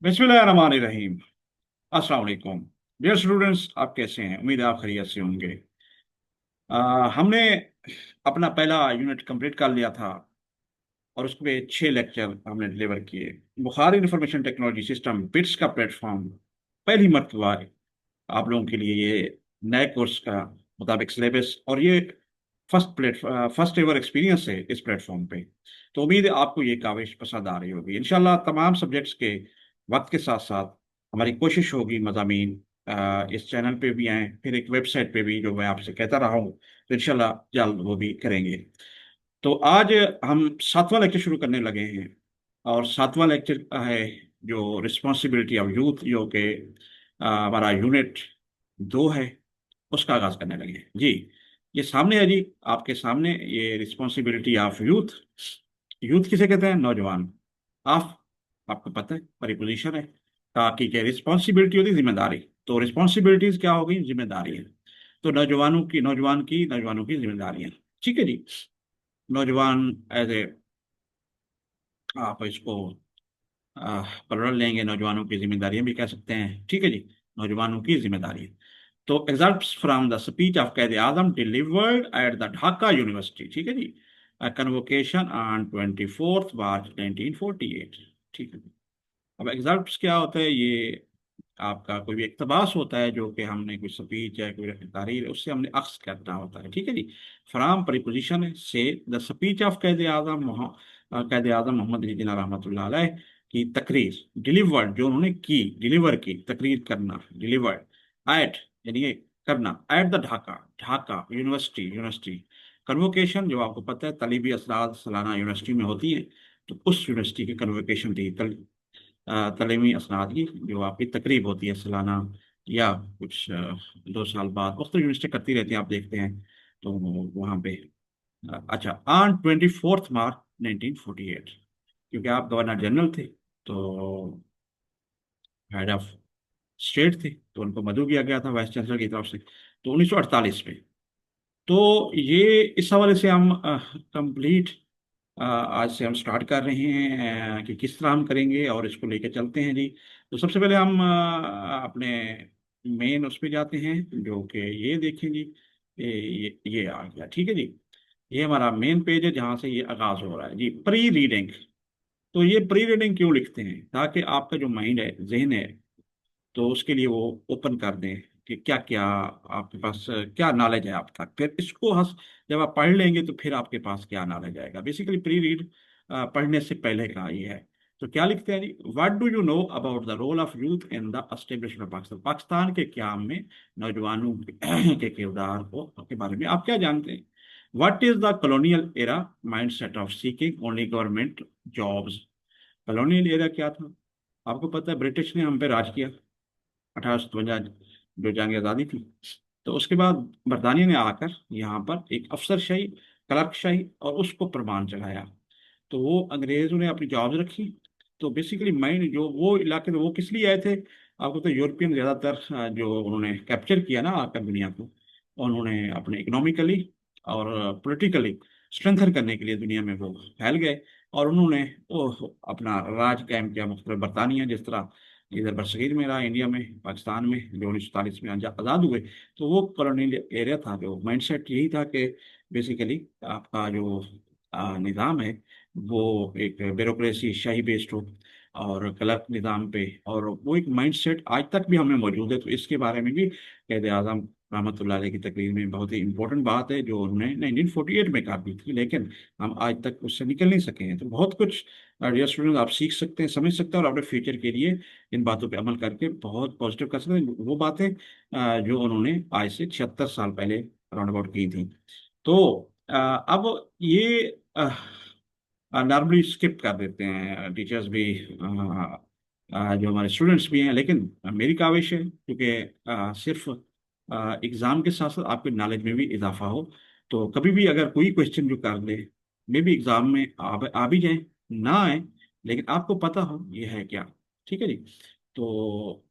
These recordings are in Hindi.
बिस्मिल्लाहिर्रहमानिर्रहीम। अस्सलाम वालेकुम। डियर स्टूडेंट्स, आप कैसे हैं? उम्मीद है आप खैरियत से होंगे। हमने अपना पहला यूनिट कंप्लीट कर लिया था और उसमें 6 लेक्चर हमने डिलीवर किए। Bukhari information technology system bits का प्लेटफॉर्म पहली मर्तबा आप लोगों के लिए ये नए कोर्स का मुताबिक सिलेबस और ये फर्स्ट एवर एक्सपीरियंस है इस प्लेटफॉर्म पे। तो उम्मीद है आपको ये काविश पसंद आ रही होगी। इंशाल्लाह तमाम सब्जेक्ट्स के वक्त के साथ साथ हमारी कोशिश होगी मज़ामीन इस चैनल पे भी आए, फिर एक वेबसाइट पे भी, जो मैं आपसे कहता रहा हूँ, तो इंशाल्लाह जल्द वो भी करेंगे। तो आज हम 7वां लेक्चर शुरू करने लगे हैं और 7वां लेक्चर है जो रिस्पॉन्सिबिलिटी ऑफ यूथ, जो कि हमारा यूनिट 2 है, उसका आगाज करने लगे हैं जी। ये सामने है जी, आपके सामने ये रिस्पॉन्सिबिलिटी ऑफ यूथ। यूथ किसे कहते हैं? नौजवान। ऑफ, आपको पता है, परिपोजिशन है। ताकि क्या, रिस्पॉन्सिबिलिटी होती है जिम्मेदारी। तो रिस्पॉन्सिबिलिटीज क्या हो गई? जिम्मेदारी है। तो नौजवानों की जिम्मेदारियां। ठीक है जी। नौजवान एज ए, आप इसको प्लुरल लेंगे, नौजवानों की जिम्मेदारियां भी कह सकते हैं। ठीक है जी, नौजवानों की जिम्मेदारियां। तो extracts from the speech of Quaid Azam delivered at the Dhaka university. ठीक है जी, कन्वोकेशन ऑन 24 मार्च 1948। ठीक है जी। अब एग्जैक्ट्स क्या होता है? ये आपका कोई भी इक्तबास होता है जो कि हमने कोई स्पीच या कोई तहरीर, उससे हमने अक्स करना होता है। ठीक है जी। फ्राम प्रीपोजिशन से द स्पीच ऑफ कैद आजम मोहम्मद अली जिन्ना रहमतुल्लाह अलैह की तकरीर, डिलीवर्ड, जो उन्होंने की, डिलीवर की, तकरीर करना, डिलीवर्ड एट, यानी ये करना, eight the Dhaka, Dhaka university, university. Convocation, जो आपको पता है तलीबी असरार सालाना यूनिवर्सिटी में होती है, तो उस यूनिवर्सिटी की कन्वोकेशन थी, तलीमी असनाद की जो आपकी तकरीब होती है सालाना, या कुछ 2 साल बाद मुख्तलिफ यूनिवर्सिटी करती रहती हैं, आप देखते हैं। तो वहाँ पे अच्छा, ऑन 24 मार्च 1948, क्योंकि आप गवर्नर जनरल थे, तो हेड ऑफ स्टेट थे, तो उनको मदऊ किया गया था वाइस चांसलर की तरफ से, तो 1948 में। तो ये इस हवाले से हम कंप्लीट आज से हम स्टार्ट कर रहे हैं कि किस तरह हम करेंगे और इसको लेकर चलते हैं जी। तो सबसे पहले हम अपने मेन उस पे जाते हैं, जो कि ये देखें जी, ये आ गया। ठीक है जी। ये हमारा मेन पेज है जहाँ से ये आगाज हो रहा है जी, प्री रीडिंग। तो ये प्री रीडिंग क्यों लिखते हैं? ताकि आपका जो माइंड है, जहन है, तो उसके लिए वो ओपन कर दें कि क्या क्या आपके पास क्या नॉलेज है आप तक। फिर इसको हंस जब आप पढ़ लेंगे तो फिर आपके पास क्या नॉलेज आएगा। बेसिकली प्री रीड पढ़ने से पहले का ये है। तो क्या लिखते हैं जी, what do you know about the role of youth in the establishment of Pakistan, Pakistan के क्याम में नौजवानों के किरदार को के बारे में आप क्या जानते हैं? What is the colonial era mind set of seeking only government jobs. Colonial era क्या था? आपको पता है ब्रिटिश ने हम पे राज किया 1857, जो जंग आज़ादी थी। तो उसके बाद बरतानिया ने आकर यहाँ पर एक अफसरशाही, क्लर्कशाही और उसको प्रमाण चढ़ाया। तो वो अंग्रेजों ने अपनी जॉब्स रखी। तो बेसिकली माइंड जो वो इलाके में, वो किस लिए आए थे? आपको तो यूरोपियन ज़्यादातर जो उन्होंने कैप्चर किया ना आकर दुनिया को, उन्होंने अपने इकोनॉमिकली और पॉलिटिकली स्ट्रेंथन करने के लिए दुनिया में वो फैल गए। और उन्होंने वो अपना राज कायम किया मुख्तलिफ। बरतानिया जिस तरह इधर बरसगीर में रहा, इंडिया में, पाकिस्तान में, जो 1947 में आज़ाद हुए, तो वो कॉलोनियल एरिया था। जो माइंडसेट यही था कि बेसिकली आपका जो निज़ाम है वो एक ब्यूरोक्रेसी शाही बेस्ड हो और क्लर्क निज़ाम पे, और वो एक माइंडसेट आज तक भी हमें मौजूद है। तो इसके बारे में भी कैद आज़म रहमतुल्लाह अलैह की तकरीर में बहुत ही इंपॉर्टेंट बात है, जो उन्होंने 1948 में कहा थी, लेकिन हम आज तक उससे निकल नहीं सके हैं। तो बहुत कुछ डियर स्टूडेंट आप सीख सकते हैं, समझ सकते हैं और अपने फ्यूचर के लिए इन बातों पे अमल करके बहुत पॉजिटिव कर सकते हैं। वो बातें जो उन्होंने आज से 76 साल पहले राउंड अबाउट की थी। तो अब ये नॉर्मली स्किप कर देते हैं टीचर्स भी, जो हमारे स्टूडेंट्स भी हैं, लेकिन मेरी काविश है क्योंकि सिर्फ एग्ज़ाम के साथ साथ आपके नॉलेज में भी इजाफा हो। तो कभी भी अगर कोई क्वेश्चन जो कर ले, मे भी एग्ज़ाम में आ भी जाए, ना आए, लेकिन आपको पता हो ये है क्या। ठीक है जी। तो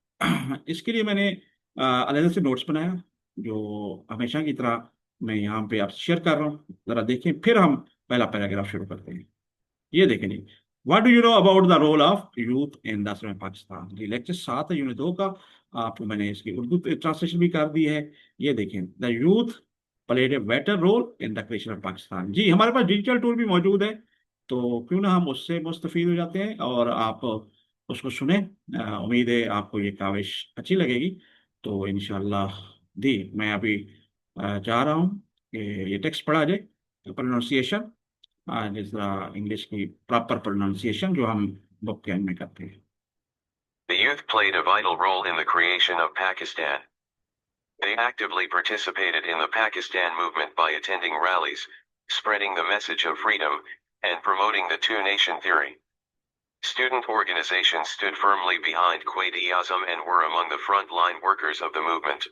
इसके लिए मैंने अलग से नोट्स बनाया, जो हमेशा की तरह मैं यहाँ पे आपसे शेयर कर रहा हूँ। ज़रा देखें, फिर हम पहला पैराग्राफ शुरू करते हैं। ये देखें जी, what do you know about the role of youth in the समय पाकिस्तान? जी, लेक्चर 7 है यूनिट 2 का। आपको मैंने इसकी उर्दू ट्रांसलेशन भी कर दी है। ये देखें, the youth played a better role in the creation of Pakistan. जी, हमारे पास डिजिटल टूल भी मौजूद है, तो क्यों ना हम उससे मुस्तफीद हो जाते हैं और आप उसको सुने। उम्मीद है आपको ये काविश अच्छी लगेगी। तो इंशाल्लाह दी मैं अभी चाह रहा हूँ कि ये टेक्स्ट पढ़ा जाए, प्रोनाउंसिएशन, जिस तरह इंग्लिश की प्रॉपर प्रोनाउंसिएशन जो हम बुक के एंड में करते हैं। The youth played a vital role in the creation of Pakistan. They actively participated in the Pakistan movement by attending rallies, spreading the message of freedom, and promoting the two-nation theory. Student organizations stood firmly behind Quaid-e-Azam and were among the front-line workers of the movement.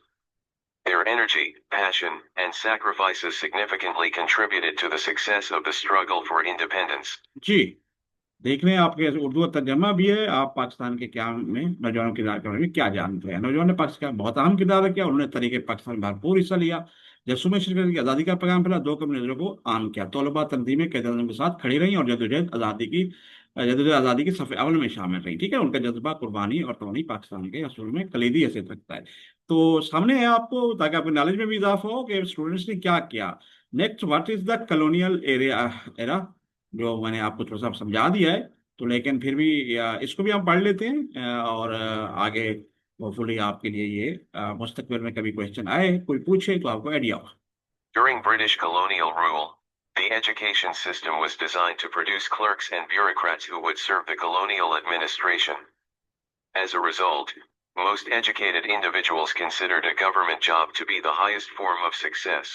Their energy, passion, and sacrifices significantly contributed to the success of the struggle for independence. जी, देख रहे हैं आपके उर्दू का तर्जमा भी है। आप पाकिस्तान के क्या में नौजवानों के किरदार के बारे में क्या जानते हैं? नौजवान ने पाकिस्तान बहुत अहम किरदार अदा किया, उन्होंने तरीके पाकिस्तान में भरपूर हिस्सा लिया। जसूम शिरकत की आज़ादी का पैगाम फैला, दो कम नजरों को आम किया, तलबा तंजीमें कैद के साथ खड़ी रही और जदोजहद आज़ादी की सफ़े अव्वल में शामिल रही। ठीक है, उनका जज्बा, कुर्बानी और तवानी पाकिस्तान के असूल में कलीदी हैसियत रखता है। तो सामने है आपको, ताकि आपके नॉलेज में भी इजाफा हो कि स्टूडेंट्स ने क्या किया। Next, what is the colonial era, जो मैंने आपको थोड़ा सा समझा दिया है, तो लेकिन फिर भी इसको भी हम पढ़ लेते हैं और आगे होपफुली आपके लिए ये मुस्तकबिल में कभी क्वेश्चन आए, कोई पूछे तो आपको आइडिया हो। During British colonial rule, the education system was designed to produce clerks and bureaucrats who would serve the colonial administration. As a result, most educated individuals considered a government job to be the highest form of success.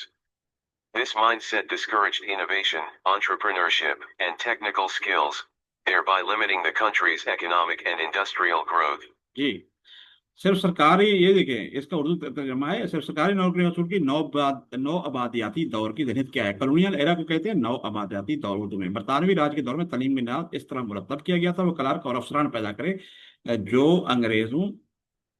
This mindset discouraged innovation, entrepreneurship, and technical skills, thereby limiting the country's economic and industrial growth. जी, सिर्फ सरकारी, ये देखें इसका उर्दू तर्जमा है, सिर्फ सरकारी नौकरी हासिल की नौ आबादियाती दौर की जहनीत क्या है? कॉलोनियल एरा को कहते हैं नौ आबादियाती दौर उर्दू में। बरतानवी राज के दौर में तालीम में निज़ाम इस तरह मुरतब किया गया था, वो क्लार्क और अफसरान पैदा करे जो अंग्रेजों।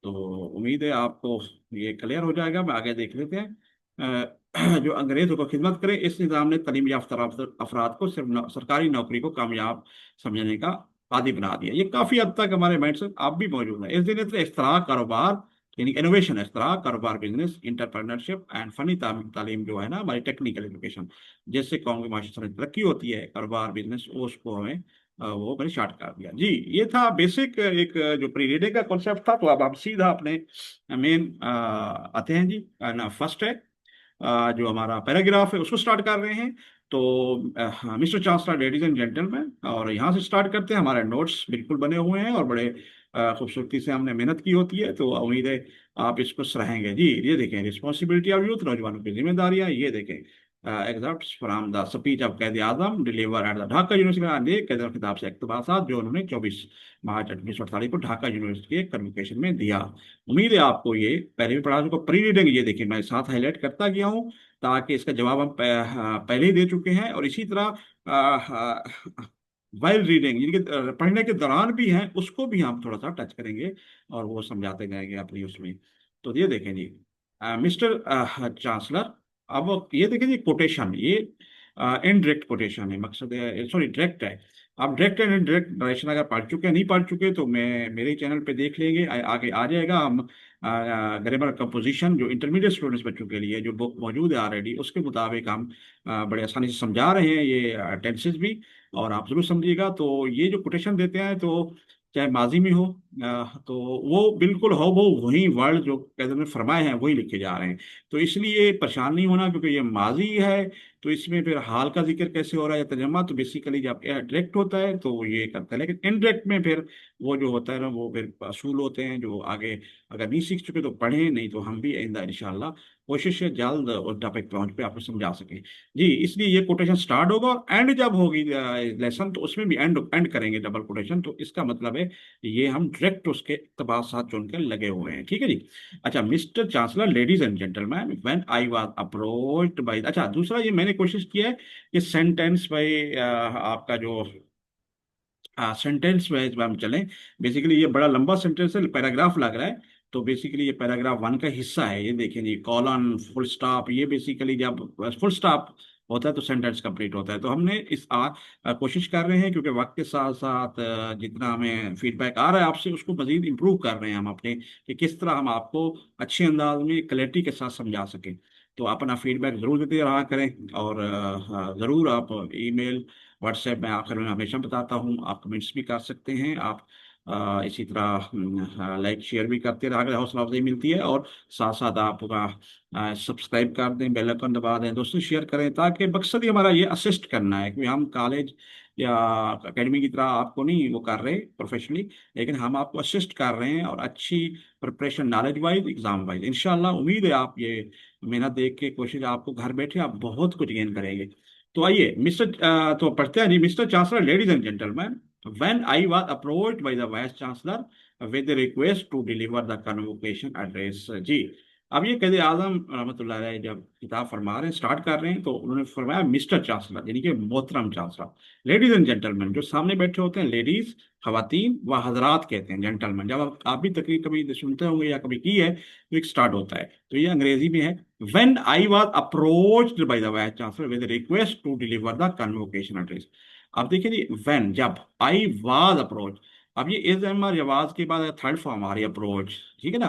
तो उम्मीद है आपको ये क्लियर हो जाएगा। मैं आगे देख लेते हैं। जो अंग्रेजों को खिदमत करे, इस निज़ाम ने तालीम याफ्ता अफराद को सिर्फ सरकारी नौकरी को कामयाब समझने का आदि बना दिया। ये काफ़ी हद तक हमारे माइंड से आप भी मौजूद है। इस दिन इख्तराअ कारोबार, यानी इनोवेशन, इख्तराअ कारोबार, बिजनेस, इंटरप्रेन्योरशिप एंड फनी तालीम जो है ना, हमारी टेक्निकल एजुकेशन, जिससे कौम की माशी तरक्की होती है, कारोबार बिजनेस, उसको हमें वो मैंने स्टार्ट कर दिया। जी, ये था बेसिक एक जो प्री रीडिंग का कॉन्सेप्ट था। तो अब हम सीधा अपने मेन आते हैं जी। ना फर्स्ट है जो हमारा पैराग्राफ है, उसको स्टार्ट कर रहे हैं। तो mister chancellor, ladies and gentleman, और यहाँ से स्टार्ट करते हैं। हमारे नोट्स बिल्कुल बने हुए हैं और बड़े खूबसूरती से हमने मेहनत की होती है, तो उम्मीद है आप इसको सराहेंगे। जी, ये देखें, रिस्पॉन्सिबिलिटी ऑफ यूथ, नौजवानों की जिम्मेदारियां। ये देखें, extracts from the speech of Quaid Azam deliver at the Dhaka university, Quaid खिताब से इक़्तिबासात जो उन्होंने 24 मार्च 1948 को ढाका यूनिवर्सिटी के कन्वोकेशन में दिया। उम्मीद है आपको ये पहले भी पढ़ा चुका। प्री रीडिंग ये देखिए, मैं साथ हाईलाइट करता गया हूँ ताकि इसका जवाब हम पहले ही दे चुके हैं। और इसी तरह वाइल रीडिंग, यानी कि पढ़ने के दौरान भी हैं, उसको भी हम थोड़ा सा टच करेंगे और वो समझाते जाएंगे अपनी उसमें। तो ये देखें जी, मिस्टर चांसलर, अब ये देखें जी, कोटेशन, ये इनडायरेक्ट कोटेशन है, मकसद है, सॉरी डायरेक्ट है। आप डायरेक्ट एंड इनडायरेक्ट डायरेक्शन अगर पढ़ चुके हैं, नहीं पढ़ चुके तो मैं मेरे चैनल पे देख लेंगे, आगे आ जाएगा। हम ग्रामर कंपोजिशन जो इंटरमीडिएट स्टूडेंट्स बच्चों के लिए जो बुक मौजूद है ऑलरेडी, उसके मुताबिक हम बड़े आसानी से समझा रहे हैं ये टेंसेस भी, और आप जरूर समझिएगा। तो ये जो कोटेशन देते हैं, तो चाहे माजी में हो, तो वो बिल्कुल हो वो वही वर्ड जो कहते हैं फरमाए हैं वही लिखे जा रहे हैं। तो इसलिए परेशान नहीं होना, क्योंकि ये माजी है, तो इसमें फिर हाल का जिक्र कैसे हो रहा है या तर्जमा, तो बेसिकली जब डायरेक्ट होता है तो ये करता है, लेकिन इनडायरेक्ट में फिर वो जो होता है ना, वो फिर असूल होते हैं जो आगे अगर नहीं सीख चुके तो पढ़ें, नहीं तो हम भी आइंदा इंशाल्लाह कोशिश है जल्द उस टॉपिक पहुंच पे आपको समझा सके। जी, इसलिए ये कोटेशन स्टार्ट होगा और एंड जब होगी लेसन, तो उसमें भी एंड एंड करेंगे डबल कोटेशन। तो इसका मतलब है ये हम डायरेक्ट उसके इक़्तिबास साथ चुन के लगे हुए हैं। ठीक है जी। अच्छा, Mister chancellor, ladies and gentleman, when I was approached by, अच्छा दूसरा ये मैंने कोशिश किया है कि सेंटेंस बाय आपका जो सेंटेंस वाइज हम चलें। बेसिकली ये बड़ा लंबा सेंटेंस है, पैराग्राफ लग रहा है, तो बेसिकली ये पैराग्राफ 1 का हिस्सा है। ये देखें जी, कॉलन, फुल स्टॉप, ये बेसिकली जब फुल स्टॉप होता है तो सेंटेंस कंप्लीट होता है। तो हमने कोशिश कर रहे हैं, क्योंकि वक्त के साथ साथ जितना हमें फीडबैक आ रहा है आपसे, उसको मजीद इम्प्रूव कर रहे हैं हम अपने, कि किस तरह हम आपको अच्छे अंदाज में क्लैरिटी के साथ समझा सकें। तो अपना फीडबैक ज़रूर देते रहा करें, और ज़रूर आप ईमेल, व्हाट्सएप में आखिर में हमेशा बताता हूँ, आप कमेंट्स भी कर सकते हैं। आप इसी तरह लाइक शेयर भी करते रहा करें, हौसला अफजाई मिलती है। और साथ साथ आपका सब्सक्राइब कर दें, बेल आइकन दबा दें, दोस्तों शेयर करें, ताकि मकसद ही हमारा ये असिस्ट करना है कि हम कॉलेज या एकेडमी की तरह आपको नहीं वो कर रहे प्रोफेशनली, लेकिन हम आपको असिस्ट कर रहे हैं, और अच्छी preparation knowledge wise, exam wise. इंशाल्लाह उम्मीद है आप ये मेहनत देख के, कोशिश आपको घर बैठे आप बहुत कुछ गेन करेंगे। तो आइए तो पढ़ते हैं जी। Mister chancellor, ladies and gentleman, when I was approached by the vice chancellor with the request to deliver the convocation address। जी, अब ये क़ायद आज़म रहमतुल्लाह अलैह जब किताब फरमा रहे हैं, स्टार्ट कर रहे हैं, तो उन्होंने फरमाया मिस्टर चांसलर, यानी कि मोहतरम चांसलर। लेडीज एंड जेंटलमैन, जो सामने बैठे होते हैं लेडीज, खवातीन, व हजरात कहते हैं जेंटलमैन। जब आप भी तकरीर कभी सुनते होंगे या कभी की है, तो एक स्टार्ट होता है, तो ये अंग्रेजी में है। When I was approached by the vice chancellor with a request to deliver the convocation address। अब देखिए जी, when, जब, आई वाज अप्रोच, अब ये इज एम आवाज के बाद थर्ड फॉर्म आ रही है अप्रोच, ठीक है ना।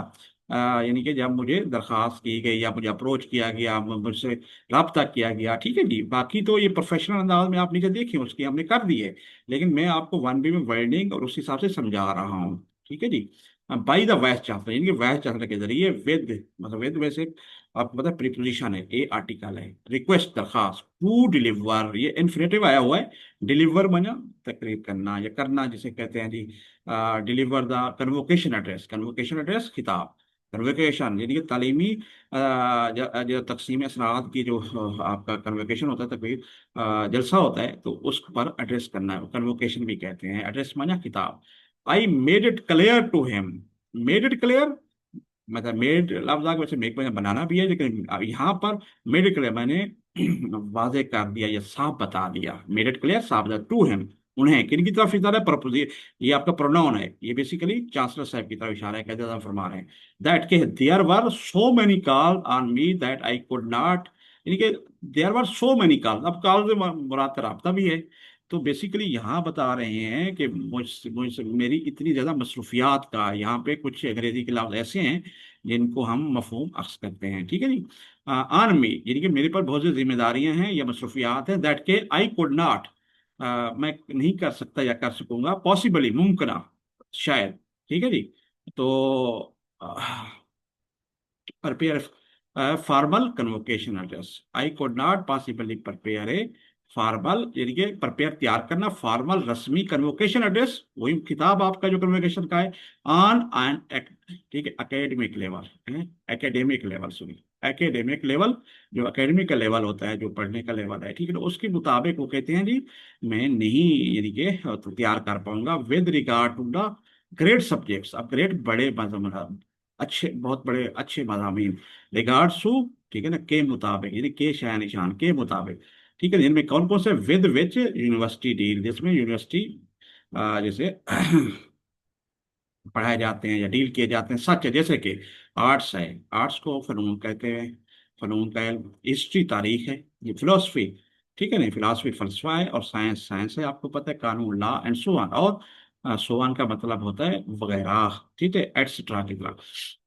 यानी कि जब मुझे दरखास्त की गई या मुझे अप्रोच किया गया, मुझसे रब्ता किया गया, ठीक है जी। बाकी तो ये प्रोफेशनल अंदाज में आप नीचे देखिए, उसकी हमने कर दी है, लेकिन मैं आपको वन बी में वर्डिंग और उस हिसाब से समझा रहा हूँ, ठीक है जी। बाई द वाइस चांसलर, यानी कि वाइस चांसलर के जरिए, विद, मतलब विद वैसे आपको पता है प्रीपोजिशन है, ए आर्टिकल है, रिक्वेस्ट दरखास्त, टू डिलीवर, ये इन्फिनेटिव आया हुआ है। डिलीवर माना तकरीब करना या करना जिसे कहते हैं जी। Deliver the convocation address, convocation address खिताब, कन्वोकेशन यानी कि तालीमी जो तकसीम असरात की जो आपका कन्वोकेशन होता है, तकरीब जलसा होता है, तो उस पर एड्रेस करना है, कन्वोकेशन भी कहते हैं। एड्रेस माना खिताब। I made it clear to him, made it clear, मतलब मेड लफ्ज आगे वैसे मेक में बनाना भी है, लेकिन अब यहाँ पर मेड इट क्लियर मैंने वाजे कर दिया या साफ बता दिया, मेड इट क्लियर साफ बता, टू हिम, उन्हें, किन की तरफ इशारा है, प्रपोज, ये आपका प्रोनाउन है, ये बेसिकली चांसलर साहब की तरफ इशारा है, कहते हैं फरमा रहे हैं। दैट के there were so many call on me that I could not, यानी कि there were so many call, अब कॉल से मुराद का राब्ता भी है। तो बेसिकली यहाँ बता रहे हैं कि मुझ मेरी इतनी ज़्यादा मसरूफियात का, यहाँ पे कुछ अंग्रेजी के लफ्ज़ ऐसे हैं जिनको हम मफहूम अख्स करते हैं, ठीक है जी। आन मी, यानी कि मेरे पर बहुत सी जिम्मेदारियां हैं या मसरूफियात हैं, दैट के आई कुड नॉट, मैं नहीं कर सकता या कर सकूंगा, पॉसिबली मुमकिन, शायद, ठीक है जी। तो prepare a formal convocation address। I could not possibly prepare a formal, यानी कि प्रिपेयर तैयार करना, फॉर्मल रस्मी कन्वोकेशन एड्रेस, वही किताब आपका जो कन्वोकेशन का है, ऑन एन, ठीक है, एकेडमिक लेवल, एकेडमिक लेवल, सुनिए, एकेडमिक लेवल, जो एकेडमिक का लेवल होता है, जो पढ़ने का लेवल है, ठीक है ना, उसके मुताबिक वो कहते हैं जी मैं नहीं, यानी कि तो तैयार कर पाऊंगा, with regard to the great subjects. अब ग्रेट बड़े मतलब अच्छे, बहुत बड़े अच्छे मज़ामीन, रिगार्ड्स टू, ठीक है ना, के मुताबिक, यानी के शाया निशान के मुताबिक, ठीक है। इनमें कौन कौन से, विद विच यूनिवर्सिटी डील, जिसमें यूनिवर्सिटी जैसे पढ़ाए जाते हैं या डील किए जाते हैं, सच है, जैसे कि आर्ट्स है, आर्ट्स को फनून कहते हैं, फनून का इल्म, हिस्ट्री तारीख है, ये फिलोसफी, ठीक है ना, फिलोसफी फलसफा है, और साइंस साइंस है, आपको पता है, कानून लॉ एंड सो ऑन, और सो ऑन का मतलब होता है वगैरह, ठीक है, एटसेट्रा की तरह।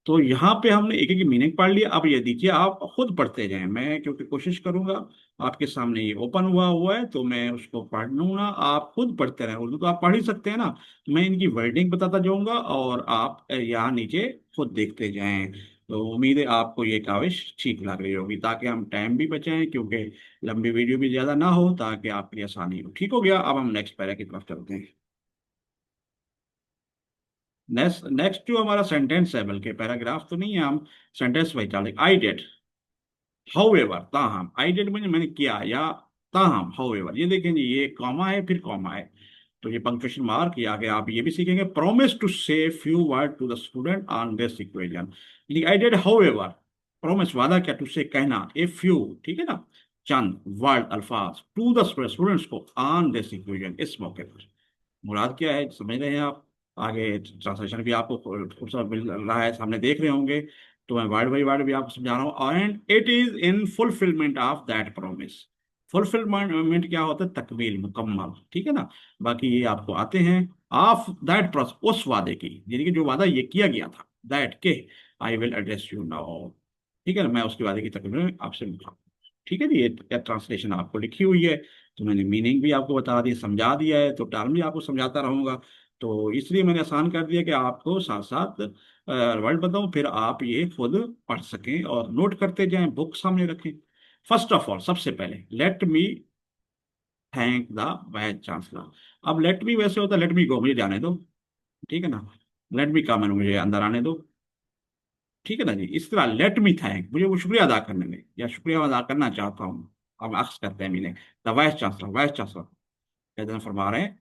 तो यहाँ पे हमने एक एक मीनिंग पढ़ लिया। अब ये देखिए आप खुद पढ़ते जाएं, मैं क्योंकि कोशिश करूंगा, आपके सामने ये ओपन हुआ हुआ है तो मैं उसको पढ़ लूंगा, आप खुद पढ़ते रहें, उर्दू तो आप पढ़ ही सकते हैं ना। मैं इनकी वर्डिंग बताता जाऊंगा और आप यहाँ नीचे खुद देखते जाएं। तो उम्मीद है आपको ये काविश ठीक लग रही होगी, ताकि हम टाइम भी बचाएं, क्योंकि लंबी वीडियो भी ज्यादा ना हो, ताकि आपके लिए आसानी हो। ठीक हो गया, अब हम नेक्स्ट पैरा की तरफ चलते हैं। नेक्स्ट नेक्स्ट जो हमारा सेंटेंस है, बल्कि पैराग्राफ तो नहीं है, हम सेंटेंस वाइज चलेंगे। आई डिड, हाउएवर, ताहम, आई डिड मैंने किया, या ताहम, हाउएवर, ये देखें जी, ये कॉमा है, फिर कॉमा है, तो ये पंक्चुएशन मार्क, ये आगे आप ये भी सीखेंगे। Promise to say few word to the student on this equation, I did however, promise वादा क्या, टू से कहना, ए फ्यू, ठीक है ना, चंद वर्ड अल्फाज, टू द स्टूडेंट्स को, ऑन दिस इक्वेशन, इस मौके पर। मुराद क्या है समझ रहे हैं आप, आगे ट्रांसलेशन भी आपको खूबसूरत मिल रहा है, सामने देख रहे होंगे, तो मैं वर्ड बाई वर्ड भी आपको समझा रहा हूँ। And it is in fulfilment of that promise, fulfilment क्या होता है? तकमील, मुकम्मल, ठीक है ना। बाकी ये आपको आते हैं। ऑफ दैट प्रोसेस, उस वादे की, यानी कि जो वादा ये किया गया था, दैट के I will address you now, ठीक है ना, मैं उसके वादे की तकमील में आपसे मिलूंगा। ठीक है जी, ये ट्रांसलेशन आपको लिखी हुई है, तो मैंने मीनिंग भी आपको बता दी, समझा दिया है, तो टर्म भी आपको समझाता रहूंगा। तो इसलिए मैंने आसान कर दिया कि आपको साथ साथ वर्ड बताऊं, फिर आप ये खुद पढ़ सकें और नोट करते जाएं, बुक सामने रखें। फर्स्ट ऑफ ऑल, सबसे पहले, let me thank the vice chancellor. अब लेट मी वैसे होता है लेट मी गो, मुझे जाने दो, ठीक है ना। लेट मी कम, मुझे अंदर आने दो, ठीक है ना जी। इस तरह लेट मी थैंक, मुझे वो शुक्रिया अदा करने में, या शुक्रिया अदा करना चाहता हूँ। अब अक्स करते हैं मीने, the vice chancellor, vice chancellor कहते फरमा रहे हैं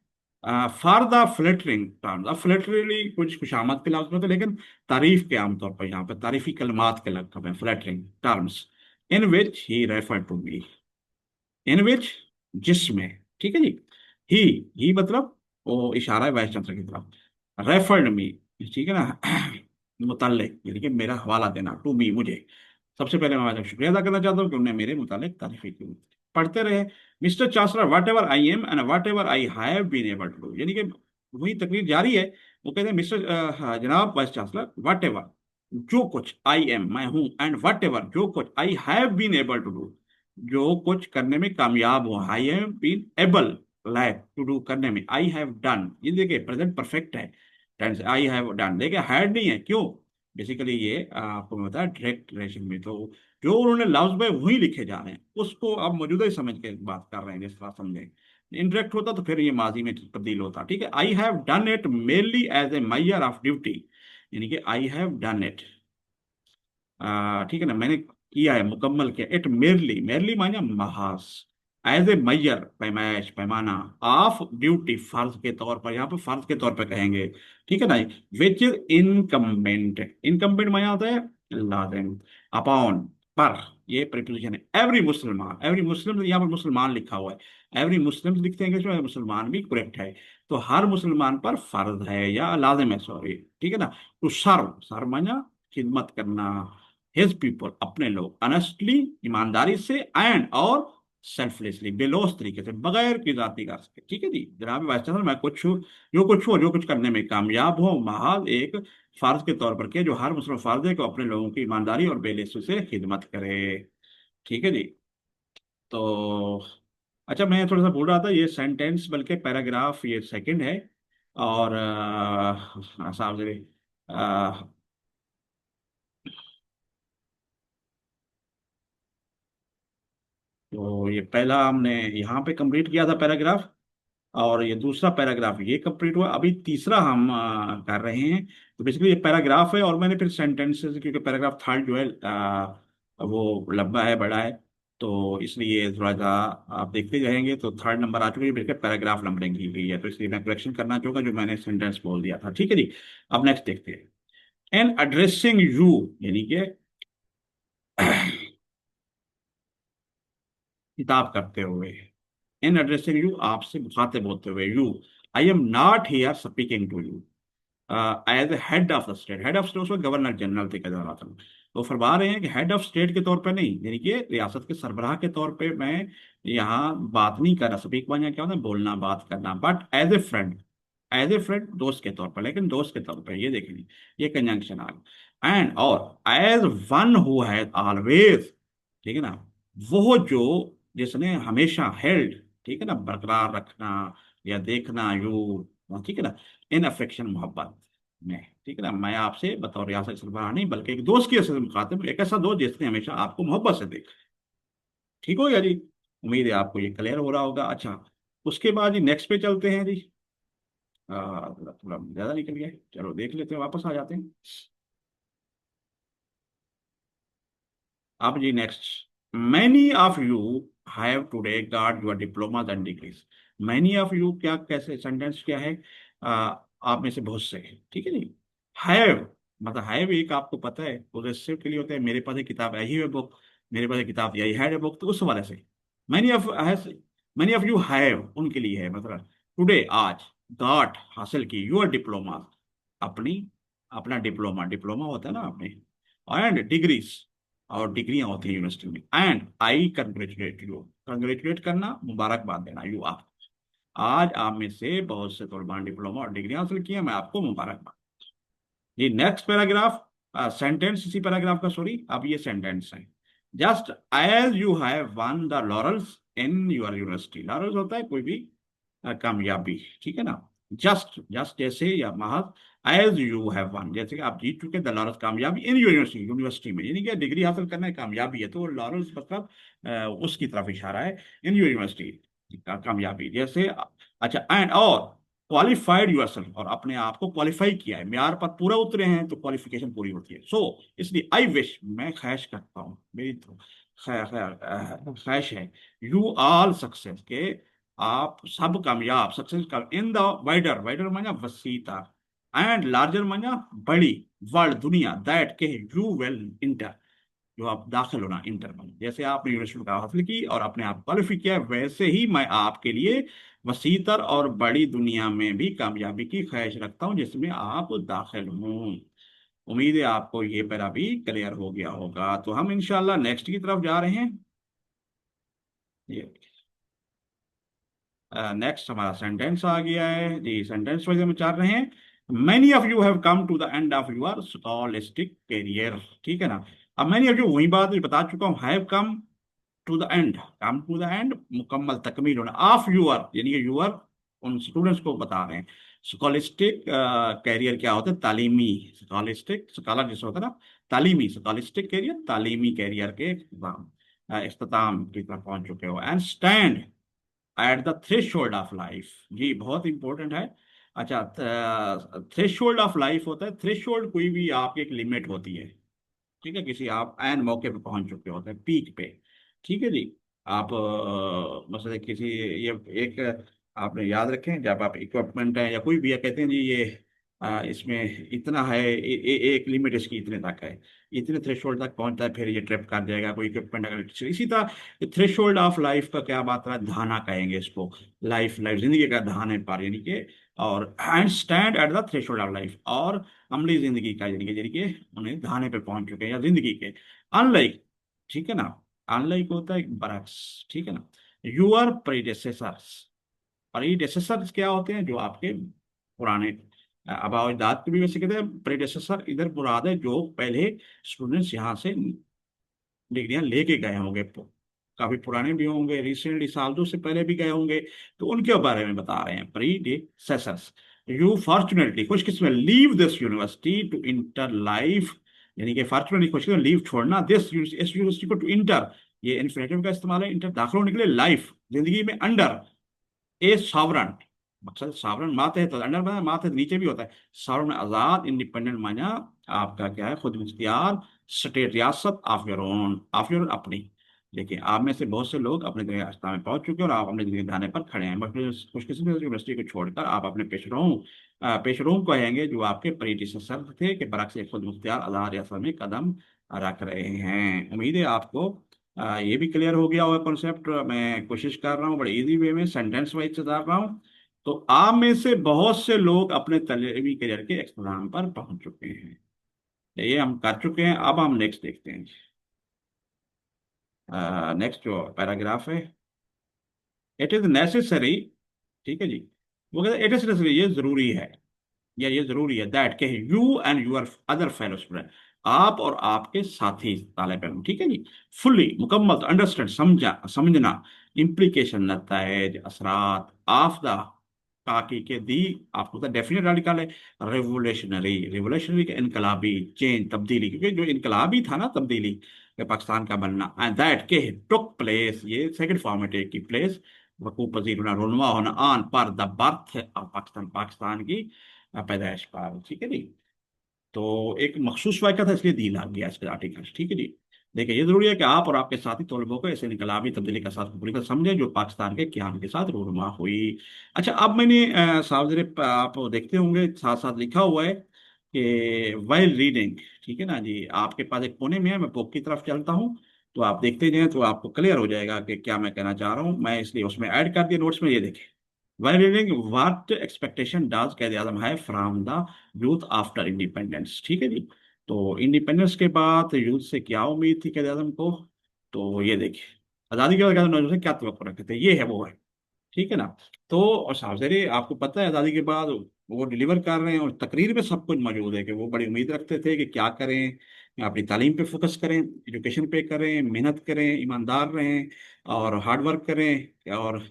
फॉर द फ्लेटरिंग टर्म्स। अब फ्लेटरली कुछ खुशामद के लफ्ज में, तो लेकिन तारीफ के आमतौर पर यहाँ पे तारीफी कलमात के लफ्ज हैं, flattering terms, in which he refer to me, in which, जिसमें, ठीक है जी। ही ही मतलब वो इशारा है वाइस चांसलर की तरफ, रेफर्ड मी, ठीक है ना, मुतल्लिक यानी कि मेरा हवाला देना, टू मी, मुझे। सबसे पहले मैं शुक्रिया अदा करना चाहता हूँ कि उन्होंने मेरे मुतालिक तारीफी की। पढ़ते रहे, Mister Chancellor whatever I am and whatever I have been able to do, यानी कि वही तकरीर जारी है। वो कहते हैं मिस्टर जनाब वाइस चांसलर, वाट एवर, जो कुछ, आई एम मैं हूँ, एंड वट एवर जो कुछ, I have been able to do, जो कुछ करने में कामयाब हो, आई हैव बीन एबल, लायक, टू डू करने में, आई हैव डन, ये देखिए प्रेजेंट परफेक्ट है टेंस, आई हैव डन, देखिए हैड नहीं है, क्यों? बेसिकली ये आपको मैं बताया डायरेक्ट रिलेशन में, तो जो उन्होंने लफ्ज में वही लिखे जा रहे हैं, उसको आप मौजूदा ही समझ के बात कर रहे हैं, जिस तरह समझे। इंटरेक्ट होता तो फिर ये माजी में तब्दील होता, ठीक है। I have done it mainly as a matter of duty, यानी कि आई हैव डन इट, ठीक है ना, मैंने किया है, मुकम्मल किया, इट मेरली, मेरली माने महाज, एज ए मैयर, पैमाइश, पैमाना, ऑफ ड्यूटी, फर्ज के तौर पर, यहाँ पे फर्ज के तौर पर कहेंगे, ठीक है ना। विच इज इनकम्बेंट, इनकम्बेंट माना होता है लाजिम, अपॉन, पर, ये प्रीपोजिशन है। एवरी मुसलमान, एवरी मुस्लिम, यहाँ पर मुसलमान लिखा हुआ है, एवरी मुस्लिम लिखते हैं इंग्लिश में, मुसलमान भी करेक्ट है। तो हर मुसलमान पर फर्ज है या लाजिम है, सॉरी, ठीक है ना। टू सर्व, सर्व माना खिदमत करना, हिज पीपल, अपने लोग, ऑनेस्टली, ईमानदारी से, एंड और सेल्फलेसली, बेलौस तरीके से, बगैर की जाती का सके, ठीक है जी। जनाब वाइस चांसलर, मैं कुछ हूँ, जो कुछ हो, जो कुछ करने में कामयाब हो, महज एक फर्ज के तौर पर किया, जो हर मुसलमान फर्ज है कि वो अपने लोगों की ईमानदारी और बेलौसी से खिदमत करे, ठीक है जी। तो अच्छा, मैं थोड़ा सा बोल रहा था, ये सेंटेंस बल्कि पैराग्राफ ये सेकंड है, और साहब जी, तो ये पहला हमने यहाँ पे कंप्लीट किया था पैराग्राफ, और ये दूसरा पैराग्राफ ये कंप्लीट हुआ, अभी तीसरा हम कर रहे हैं। तो बेसिकली ये पैराग्राफ है, और मैंने फिर सेंटेंसेस, क्योंकि पैराग्राफ थर्ड जो है वो लंबा है, बड़ा है, तो इसलिए थोड़ा सा आप देखते जाएंगे, तो थर्ड नंबर आ चुकी है, बल्कि पैराग्राफ नंबरिंग की गई है, तो इसलिए मैं करेक्शन करना चाहूंगा जो मैंने सेंटेंस बोल दिया था, ठीक है जी। अब नेक्स्ट देखते हैं, एन एड्रेसिंग यू, यानी कि किताब करते हुए, इन एड्रेसिंग यू, आपसे मुखातिब होते हुए, you, I am not here speaking to you as head of the state, head of state उसमें गवर्नर जनरल थे, कहा था। तो फरमा रहे हैं कि हेड ऑफ स्टेट के तौर पे नहीं, यानी कि रियासत के सरबराह के तौर पे मैं यहाँ बात नहीं कर रहा, स्पीक माने क्या होता है, बोलना, बात करना, but as a friend, as a friend, दोस्त के तौर पर, लेकिन दोस्त के तौर पर, ये देखेंगे, ये कंजंक्शन आ गया, एंड और as one who has always, ठीक है ना, वो जो, जिसने हमेशा हेल्ड, ठीक है ना, बरकरार रखना या देखना, यू, ठीक है ना, इन अफेक्शन, मोहब्बत में, ठीक है ना, मैं आपसे बतौर रियासत सरबराह नहीं, बल्कि एक दोस्त की हैसियत से मुखातिब, एक ऐसा दोस्त जिसने हमेशा आपको मोहब्बत से देखा, ठीक हो गया जी। उम्मीद है आपको ये क्लियर हो रहा होगा। अच्छा, उसके बाद जी नेक्स्ट पे चलते हैं जी। थोड़ा थोड़ा ज्यादा निकल गया है। चलो देख लेते हैं, वापस आ जाते हैं। अब जी next, many of you have today got your diploma and degrees. Many of you, क्या कैसे सेंटेंस क्या है, आप में से बहुत से, ठीक है जी। हैव मतलब हैव एक आपको पता है पोजेसिव के लिए होता है, मेरे पास एक किताब है, ही है बुक, मेरे पास एक किताब, यही है बुक, तो उस वाले से many of, many of you have, उनके लिए है, मतलब टुडे, आज, गॉट, हासिल की, योर डिप्लोमा, अपनी, अपना डिप्लोमा, डिप्लोमा होता है ना अपने, एंड डिग्रीज, और डिग्रियां होती हैं यूनिवर्सिटी में, and I congratulate you, congratulate करना, मुबारकबाद देना, यू आप। आज आप में से बहुत से तलबा डिप्लोमा और डिग्री हासिल किए, मैं आपको मुबारकबाद। ये नेक्स्ट पैराग्राफ, सेंटेंस इसी पैराग्राफ का, सॉरी, अब ये सेंटेंस है। Just as you have won the laurels in your university. Laurels होता है कोई भी कामयाबी, ठीक है ना। जस्ट जस्ट जैसे, या महज, एज यू हैव वन, जैसे कि आप जीत चुके द लॉरल्स, कामयाबी इन यूनिवर्सिटी, यूनिवर्सिटी में, यानी कि डिग्री हासिल करना है कामयाबी है, तो लॉरल्स मतलब उसकी तरफ इशारा है, इन यूनिवर्सिटी का कामयाबी जैसे। अच्छा, एंड और क्वालिफाइड यूरसेल्फ, और अपने आप को क्वालिफाई किया है, म्यार पर पूरा उतरे हैं तो क्वालिफिकेशन पूरी होती है। सो इसलिए आई विश, मैं ख्वाहिश करता हूँ, मेरी तो ख्वाहिश है, यू ऑल सक्सेस, के आप सब कामयाब, सक्सेस का, इन द वाइडर, वाइडर माना वसीता, एंड लार्जर माना बड़ी, वर्ल्ड दुनिया, दैट के यू विल इंटर, जो आप दाखिल होना, इंटर में, जैसे आपने यूनिवर्सिटी का हासिल की और अपने आप क्वालिफाई किया, वैसे ही मैं आपके लिए वसीतर और बड़ी दुनिया में भी कामयाबी की ख्वाहिश रखता हूँ जिसमें आप दाखिल हों। उम्मीद है आपको ये पैरा भी क्लियर हो गया होगा। तो हम इंशाल्लाह नेक्स्ट की तरफ जा रहे हैं। ये नेक्स्ट हमारा सेंटेंस आ गया है जी, सेंटेंस वाइज हम चल रहे हैं। Many of you have come to the end of your scholastic career, ठीक है ना। अब मैनी ऑफ यू, वही बात मैं बता चुका हूँ, have come to the end, come to the end, मुकम्मल, तकमील होना, ऑफ यूर, यानी कि यूर उन स्टूडेंट्स को बता रहे हैं। स्कॉलिस्टिक कैरियर क्या होता है, तालीमी, स्कॉलिस्टिक, स्कॉलर जिसे होता है ना, तालीमी, स्कॉलिस्टिक कैरियर, तालीमी कैरियर के इख्तिताम की तरफ पहुंच चुके हो। And stand at the threshold of life, जी बहुत इंपॉर्टेंट है। अच्छा, थ्रेशोल्ड ऑफ लाइफ होता है, थ्रेशोल्ड कोई भी आपकी एक लिमिट होती है, ठीक है, किसी आप एन मौके पे पहुंच चुके होते हैं, पीक पे, ठीक है जी। आप मतलब किसी, ये एक आपने याद रखें, जब आप इक्विपमेंट है या कोई भी है, कहते हैं जी ये इसमें इतना है, एक लिमिट इसकी इतने तक है, इतने थ्रेशोल्ड तक पहुंचता है फिर ये ट्रिप कर जाएगा कोई इक्विपमेंट, अगर इसी तरह थ्रेशोल्ड ऑफ लाइफ का क्या बात है, धाना कहेंगे इसको, लाइफ, लाइफ जिंदगी का धाने पर, यानी कि, और and stand at the threshold of life, और अमली जिंदगी का, यानी कि उन्हें धाने पे पहुंच चुके हैं या जिंदगी के, अनलाइक, ठीक है ना, अनलाइक होता है बरक्स, ठीक है ना। यूआर प्रीडेसेसर्स, प्रीडेसेसर्स क्या होते हैं, जो आपके पुराने आबा अजदाद के भी वैसे कहते हैं प्रीडेसेसर, इधर मुराद है जो पहले स्टूडेंट्स यहाँ से डिग्रियां लेके गए होंगे, काफी पुराने भी होंगे, रिसेंटली साल दो से पहले भी गए होंगे, तो उनके बारे में बता रहे हैं, प्रीडेसेसर्स। यू फॉर्चुनेटली, खुशकिस्मत, leave this university to enter life, यानी कि फॉर्चुनेटली, खुशकिस्मत, लीव छोड़ना, दिस इस यूनिवर्सिटी को, टू इंटर, ये इन्फिनेटिव का इस्तेमाल है, इंटर दाखिल होने के लिए, लाइफ जिंदगी में, अंडर ए सॉवरन, मकसद सॉवरन माते है तो अंडर में, माते तो नीचे भी होता है, सॉवरन आजाद, इंडिपेंडेंट माना आपका क्या है, खुद मुख्तियार, स्टेट, रियासत, of your own, of your अपनी। देखिए आप में से बहुत से लोग अपने रास्ता में पहुंच चुके हैं और आप अपने जिंदगी दाने पर खड़े हैं, बस खुशकिस्मत यूनिवर्सिटी को छोड़कर आप अपने पेशरों कहेंगे जो आपके प्रीडिसेसर थे, कि बरक्स एक खुद मुख्तियार आजाद रियासत में कदम रख रहे हैं। उम्मीद है आपको ये भी क्लियर हो गया होगा कॉन्सेप्ट। मैं कोशिश कर रहा हूँ बड़े इजी वे में सेंटेंस वाइज चला रहा हूँ। तो आप में से बहुत से लोग अपने तलीमी करियर के एग्जाम पर पहुंच चुके हैं, ये हम कर चुके हैं। अब हम नेक्स्ट देखते हैं। नेक्स्ट जो पैराग्राफ है, इट इज नेसेसरी, ठीक है जी, वो कहते हैं इट इज नेसेसरी, ये जरूरी है, या ये जरूरी है, दैट के you and your other fellow student, आप और आपके साथी तालिब इल्म, ठीक है जी, फुल्ली, मुकम्मल, अंडरस्टैंड, समझना, इम्प्लीकेशन, नतायज, असरात, ऑफ द, ताकि के दी, आपको तो डेफिनेट रेडिकल है, रेवोल्यूशनरी, रेवोल्यूशनरी के इनकलाबी, चेंज, तब्दीली, क्योंकि जो इनकलाबी था ना, तब्दीली के पाकिस्तान का बनना, एंड दैट के टुक प्लेस, ये सेकंड फॉर्मेट की प्लेस, वकू पजीर होना, रोनमा होना, ऑन पर the birth of Pakistan, Pakistan की पैदाइश पर, ठीक है जी। तो एक मखसूस वाक़या था इसलिए दी लाग गया इसका आर्टिकल, ठीक है जी। देखिए ये जरूरी है कि आप और आपके साथी तलबों को ऐसे इनकलाबी तब्दीली का साथ पूरी तरह समझे जो पाकिस्तान के क्याम के साथ रूनुमा हुई। अच्छा, अब मैंने सावजरे आप देखते होंगे साथ साथ लिखा हुआ है कि वाइल रीडिंग, ठीक है ना जी, आपके पास एक कोने में है, मैं बुक की तरफ चलता हूँ, तो आप देखते जाएं तो आपको क्लियर हो जाएगा कि क्या मैं कहना चाह रहा हूँ। मैं इसलिए उसमें ऐड कर दिया नोट्स में, ये देखें, while reading what expectation does कैद आजम है from the youth after independence, ठीक है जी। तो इंडिपेंडेंस के बाद यूथ से क्या उम्मीद थी कैद आजम को, तो ये देखिए, आजादी के बाद क्या नौजवान से क्या तवक्को रखते थे, ये है वो है, ठीक है ना। तो और साहब जरिए आपको पता है आज़ादी के बाद वो डिलीवर कर रहे हैं, और तकरीर में सब कुछ मौजूद है कि वो बड़ी उम्मीद रखते थे कि क्या करें, अपनी तालीम पे फोकस करें, एजुकेशन पे करें, मेहनत करें, ईमानदार रहें और हार्ड वर्क करें, और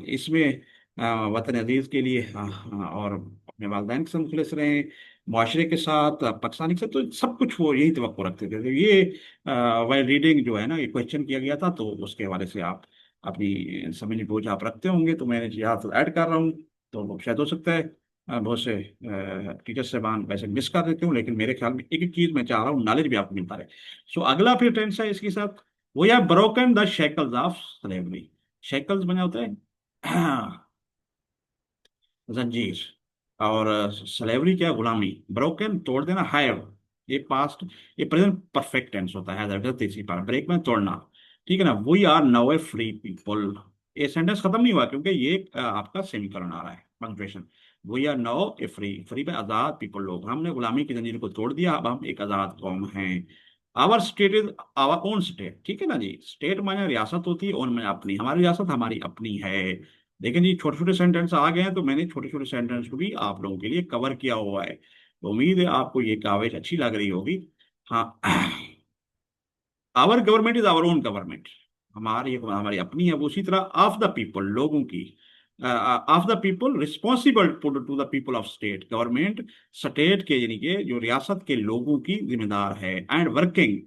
इसमें वतन अजीज के लिए और अपने वालिदैन के साथ मुखलिस रहें, माशरे के साथ, पाकिस्तानी के साथ, तो सब कुछ वो यही तवक्को रखते थे। तो ये वाइल रीडिंग जो है ना, ये क्वेश्चन किया गया था, तो उसके हवाले से आप अपनी समझ बूझ आप रखते होंगे, तो मैंने यहाँ तो ऐड कर रहा हूँ। तो शायद हो सकता है बहुत से टीचर साहबान वैसे मिस कर देते हूँ, लेकिन मेरे ख्याल में एक एक चीज मैं चाह रहा हूँ नॉलेज भी आपको मिलता रहे। सो अगला फिर टेंस है इसके साथ, वो या broken the shackles of slavery. Shackles बने होते हैं जंजीर, और स्लेवरी क्या, गुलामी। ब्रोकन तोड़ देना, हैव ये पास्ट, ये प्रेजेंट परफेक्ट टेंस होता है, तीसरी पार ब्रेक में तोड़ना, ठीक है ना। We are now a free people, ये सेंटेंस खत्म नहीं हुआ क्योंकि ये आपका सेमीकोलन आ रहा है, punctuation. We are now a free, free में आजाद पीपल, लोग, हमने गुलामी की जंजीर को तोड़ दिया, अब हम एक आजाद कौम हैं। Our state is our own state, ठीक है ना जी। स्टेट माने रियासत होती है, ओन माने अपनी, हमारी रियासत हमारी अपनी है। लेकिन जी छोटे छोटे सेंटेंस आ गए हैं, तो मैंने छोटे छोटे सेंटेंस को भी आप लोगों के लिए कवर किया हुआ है, तो उम्मीद है आपको ये कावेज अच्छी लग रही होगी। हाँ। Our government is our own government, हमारी हमारी अपनी है। वो उसी तरह ऑफ द पीपल, लोगों की, of the people, responsible to the people of state, government state के यानी कि जो रियासत के लोगों की जिम्मेदार है, and working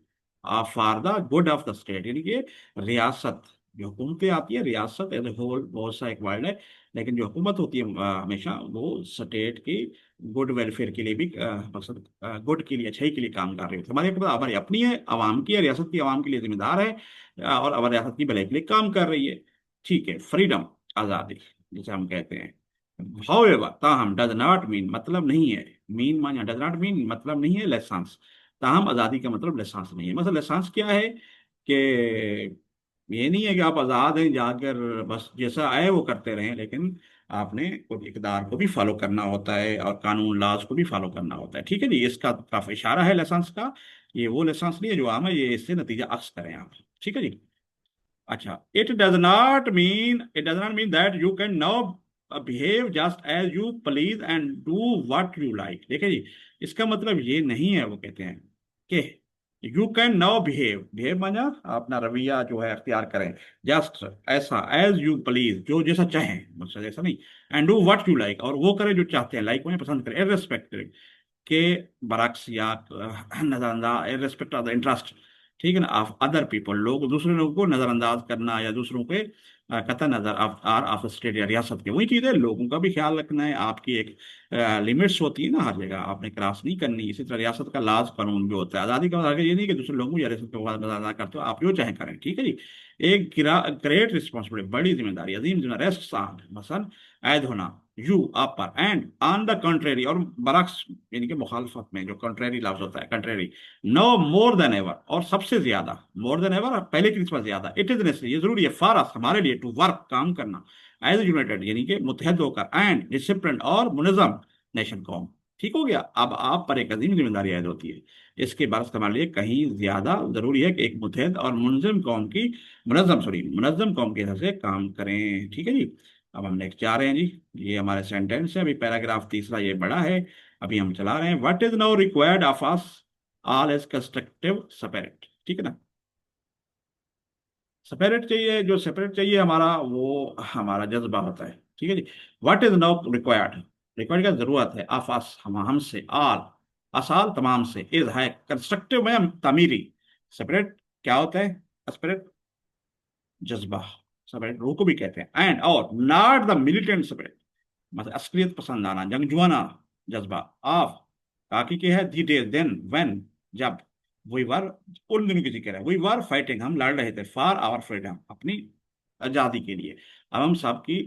for the good of the state, यानी कि रियासत, जो हुकूमतें आती है, रियासत एज ए होल बहुत सा एक वर्ड है, लेकिन जो हुकूमत होती है हमेशा वो स्टेट की गुड वेलफेयर के लिए भी, मकसद गुड के लिए, अच्छाई के लिए काम कर रही होती है। हमारी हमारी अपनी है, आवाम की है, रियासत की आवाम के लिए जिम्मेदार है, और हमारी रियासत की भलाई के लिए काम कर रही है, ठीक है। फ्रीडम, आज़ादी जिसे हम कहते हैं। हाउएवर, ताहम, डज नॉट मीन, मतलब नहीं है, मीन मान डज नॉट मीन मतलब नहीं है, लेसांस, ताहम आज़ादी का मतलब लेसांस नहीं है। मतलब लेसांस क्या है कि ये नहीं है कि आप आज़ाद हैं जाकर बस जैसा आए वो करते रहें, लेकिन आपने कुछ इकदार को भी फॉलो करना होता है, और कानून लाज को भी फॉलो करना होता है, ठीक है जी। इसका काफी इशारा है लाइसेंस का, ये वो लाइसेंस नहीं है जो आम है, ये इससे नतीजा अक्स करें आप, ठीक है जी। अच्छा, it does not mean that you can now behave just as you please and do what you like, देखिए जी, इसका मतलब ये नहीं है, वो कहते हैं कि you can now behave, behave माना अपना रवैया जो है अख्तियार करें, जस्ट ऐसा, एज यू प्लीज जो जैसा चाहें, मतलब ऐसा नहीं, and do what you like, और वो करें जो चाहते हैं, लाइक उन्हें पसंद करें, इर्रेस्पेक्टिव के बरक्स या नजरअंदाज, इर्रेस्पेक्ट ऑफ द इंटरेस्ट, ठीक है ना, ऑफ अदर पीपल, लोग दूसरे लोगों को नजरअंदाज करना या दूसरों के कतई नजर ऑफ स्टेट या रियासत के, वही चीज़ है, लोगों का भी ख्याल रखना है, आपकी एक लिमिट्स होती है ना, हर जगह आपने क्रॉस नहीं करनी। इसी तरह रियासत का लाज कानून भी होता है। आज़ादी का मतलब ये नहीं कि दूसरे लोगों या रियासत को नजरअंदाज करते हो, आप जो चाहे करें, ठीक है जी। एक ग्रेट रिस्पॉन्सिबिलिटी, बड़ी जिम्मेदारी, अजीम जिम्मेदारी, रेस्ट मसन, ऐद होना, यू आप पर, एंड ऑन द कंट्रेरी, और बरक्स यानी कि मुखालफत में जो कंट्रेरी लफ्ज होता है, contrary, no more than ever, और सबसे ज्यादा, मोर देन एवर पहले की निस्बत ज्यादा, इट इज नेसेसरी, ये जरूरी है, फॉर अस हमारे लिए, टू वर्क काम करना, एज यूनाइटेड यानी कि मुत्तहद होकर, एंड डिसिप्लिन और मुनज़्ज़म नेशन कौम, ठीक हो गया। अब आप पर एक अजीम जिम्मेदारी आयद होती है, इसके बरस हमारे लिए कहीं ज्यादा जरूरी है कि एक मुत्तहद और मुनज़्ज़म कौम की, मुनज़्ज़म कौम के हिसाब से काम करें, ठीक है जी। अब हम नेक्स्ट जा रहे हैं जी, ये हमारे सेंटेंस है, अभी पैराग्राफ तीसरा ये बड़ा है, अभी हम चला रहे हैं। What is now required of us all as constructive spirit, ठीक है ना। सेपरेट चाहिए, जो सेपरेट चाहिए हमारा, वो हमारा जज्बा होता है, ठीक है जी। What is now required, required का जरूरत है, ऑफ अस हम हमसे, ऑल असाल तमाम से, इज है कंस्ट्रक्टिव में तामीरी, सेपरेट क्या होता है, स्पिरिट जज्बा, सेपरेट रूह को भी कहते हैं, एंड और नॉट द मिलिटेंट सेपरेट, मतलब अस्करियत पसंद आना, जंगजुआना जज्बा, ऑफ ताकि क्या है, दी डेज देन व्हेन, जब, वी वर, उन दिनों की जिक्र है, वी वर फाइटिंग हम लड़ रहे थे, फॉर आवर फ्रीडम अपनी आजादी के लिए। अब हम सबकी,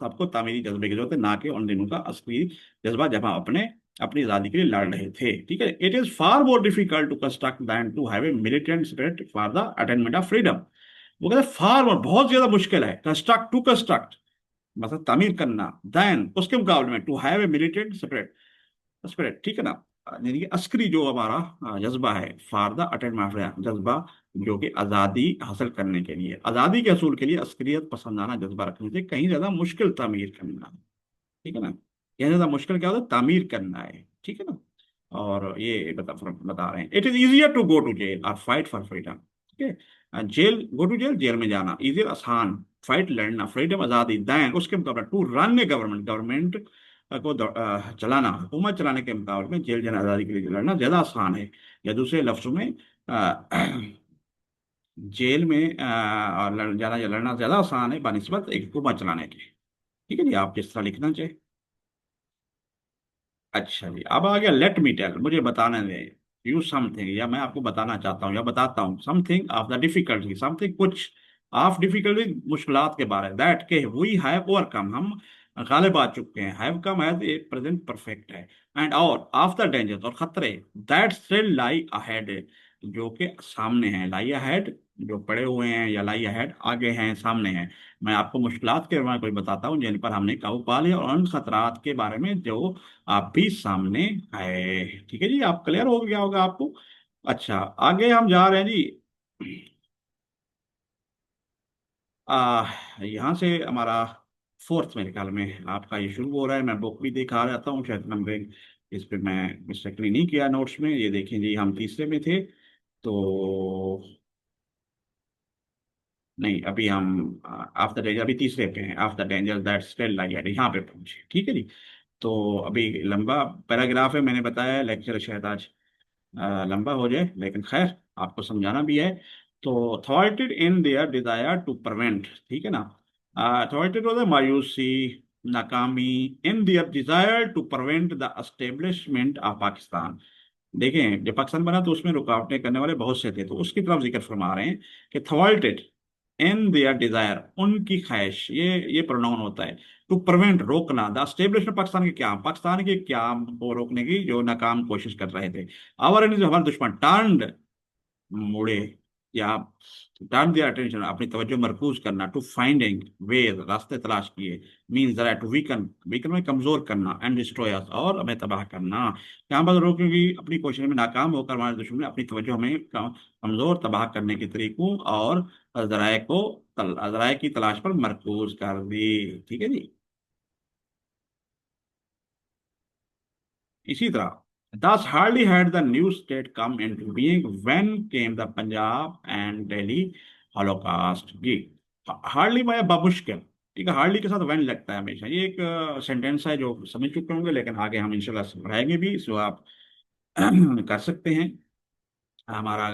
सबको तामीरी जज्बे की जरूरत है, ना कि उन दिनों का असली जज्बा जब हम अपने अपनी आजादी के लिए लड़ रहे थे, ठीक है। It is far more difficult to construct than to have a militant spirit for the attainment of freedom, वो कहते हैं फार मोर, बहुत ज्यादा मुश्किल है, कंस्ट्रक्ट मतलब तामीर करना, देन उसके मुकाबले में, to have a militant spirit, spirit, ठीक है ना। यानी कि अस्करी जो हमारा जज्बा है, फॉर द अटेनमेंट जज्बा, जो कि आज़ादी हासिल करने के लिए, आज़ादी के असूल के लिए अस्करियत पसंदाना जज्बा रखने से कहीं ज़्यादा मुश्किल तामीर करना, ठीक है ना। कहीं ज़्यादा मुश्किल क्या होता है, तामीर करना है, ठीक है ना। और ये बता रहे हैं, it is easier to go to jail और फाइट फॉर फ्रीडम, ठीक है। Jail, go to jail, jail में जाना, इजियर आसान, फाइट लड़ना, फ्रीडम आज़ादी, देन उसके मुकाबले to run a government, government को चलाना, हुकूमत चलाने के मुकाबले में जेल जाना, आज़ादी के लिए लड़ना ज़्यादा आसान है। या दूसरे लफ्जों में अ, जेल में और जाना या लड़ना ज़्यादा आसान है बानिस्बत एक हुकूमत चलाने के। ठीक है जी, आप जिस तरह लिखना चाहिए। अच्छा जी, अब आ गया लेट मी टेल, मुझे बताने दें, यू समथिंग, या मैं आपको बताना चाहता हूँ या बताता हूँ, something of the difficulty, something कुछ ऑफ डिफिकल्टी, मुश्किलात के बारे, दैट के वी हैव ओवरकम, हम गालिब आ चुके हैं, have come as a present perfect है, एंड और ऑफ द डेंजर, और खतरे, दैट स्टिल लाई अहेड, जो कि सामने हैं, लाई अहेड, जो पड़े हुए हैं, या लाई अहेड आगे हैं, सामने हैं। मैं आपको मुश्किलात के बारे में कोई बताता हूँ जिन पर हमने काबू पा लिया, और उन खतरात के बारे में जो आप भी सामने आए। ठीक है जी, आप क्लियर हो गया होगा आपको। अच्छा, आगे हम जा रहे हैं जी। यहाँ से हमारा फोर्थ मेरे ख्याल में आपका ये शुरू हो रहा है। मैं बुक भी दिखा रहता हूँ, शायद नंबरिंग इस पे मैं मिस्टेकली नहीं किया नोट्स में। ये देखें जी, हम तीसरे में थे, तो नहीं, अभी हम आफ्टर डेंजर, अभी तीसरे पे हैं, आफ्टर डेंजर दैट स्टिल लाई, यहाँ पे पहुंचे, ठीक है जी। तो अभी लंबा पैराग्राफ है, मैंने बताया लेक्चर शायद आज लंबा हो जाए, लेकिन खैर आपको समझाना भी है। तो thwarted in their desire to prevent, ठीक है ना, थॉर्टेड होता है मायूसी, नाकामी, in their desire to prevent the establishment of Pakistan. देखें, जब पाकिस्तान बना तो उसमें रुकावटें करने वाले बहुत से थे, तो उसकी तरफ जिक्र फरमा रहे हैं कि थॉल्टेड इन देयर डिजायर, उनकी ख्वाहिश, ये प्रोनाउन होता है, टू प्रिवेंट, रोकना, द एस्टेब्लिशमेंट पाकिस्तान के क्या, पाकिस्तान के क्या को रोकने की जो नाकाम कोशिश कर रहे थे। आवर एनिमी, हमारे दुश्मन, टर्न्ड, मुड़े, या टर्न दियर अटेंशन, अपनी तवज्जो मरकूज करना, टू फाइंडिंग वेज, रास्ते तलाश किए, मीन जरा, टू वीकन, वीकन में कमजोर करना, एंड डिस्ट्रॉय, और हमें तबाह करना। यहाँ पर रोक, क्योंकि अपनी कोशिश में नाकाम होकर हमारे दुश्मन ने अपनी तवज्जो हमें कमजोर, तबाह करने के तरीकों और जराए की तलाश पर मरकूज कर दी। ठीक है जी। इसी तरह, thus hardly had the new state come into being when came the Punjab and Delhi Holocaust जी। हार्डली माया बामुश्किल, ठीक है, हार्डली के साथ when लगता है हमेशा। ये एक सेंटेंस है जो समझ चुके होंगे, लेकिन आगे हम इंशाल्लाह पढ़ाएंगे भी, इसको आप कर सकते हैं। हमारा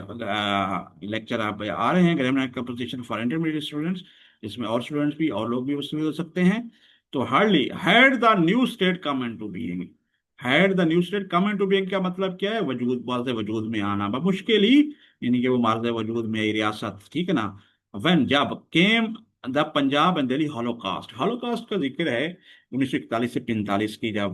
लेक्चर आप आ रहे हैं, grammar composition for intermediate students, इसमें और स्टूडेंट्स भी और लोग भी उसमें हो सकते हैं। तो hardly had the new state come into being, had the new state come into being का मतलब क्या है, वजूद, मार्ज वजूद में आना, मुश्किल ही, यानी कि वो मार्ज वजूद में आई रियासत, ठीक है ना। व्हेन, जब, came the Punjab and Delhi holocaust, holocaust का जिक्र है 1941 से 45 की, जब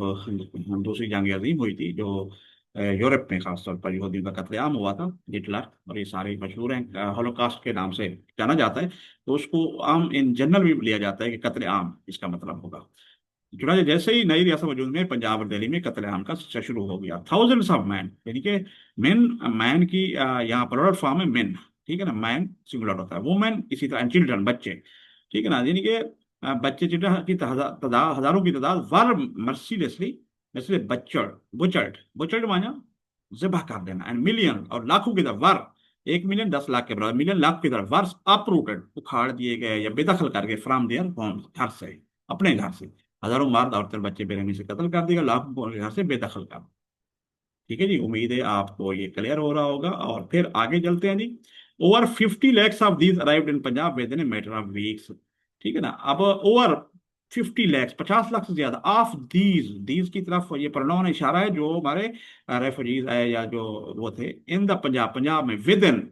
दूसरी जंग अजीम हुई थी, जो यूरोप में खासतौर पर यहूदियों का कत्लेआम हुआ था, हिटलर और ये सारे मशहूर हैं, हॉलोकास्ट के नाम से जाना जाता है। तो उसको आम इन जनरल भी लिया जाता है कि कत्लेआम इसका मतलब होगा। चुनाचे जैसे ही नई रियासत वजूद में, पंजाब और दिल्ली में कत्लेआम का सिलसिला शुरू हो गया। थाउजेंड्स ऑफ मैन, यानी कि मैन, मैन की यहाँ प्लूरल फॉर्म है मैन, ठीक है ना, मैन सिंगुलर होता है, वुमेन इसी तरह, चिल्ड्रन, बच्चे, ठीक है ना, यानी कि बच्चे, चिल्ड्रन की तादाद, हजारों की तादाद, वर मर्सीलेसली, इसलिए बचड़, बुचड़, बुचड़ माना ज़िबह कर देना, एंड मिलियन, और लाखों की तरफ, वर 1 मिलियन 10 लाख के बराबर, मिलियन लाख की तरफ, वर्स अपरूटेड, उखाड़ दिए गए या बेदखल कर गए, फ्रॉम देयर होम, घर से, अपने घर से, हजारों मर्द औरतें बच्चे बेरहमी से कत्ल कर दिया, लाखों को उनके घर से बेदखल कर। ठीक है जी, उम्मीद है आपको ये क्लियर हो रहा होगा। और फिर आगे चलते हैं जी। Over 50 lakhs of these arrived in Punjab within matter of weeks, ठीक है ना। अब ओवर 50 lakhs, 50 लाख से ज्यादा, ऑफ दीज की तरफ ये प्रोनाउन इशारा है जो हमारे रेफ्यूजीज है, या जो वो थे, इन द पंजाब, पंजाब में, विद इन,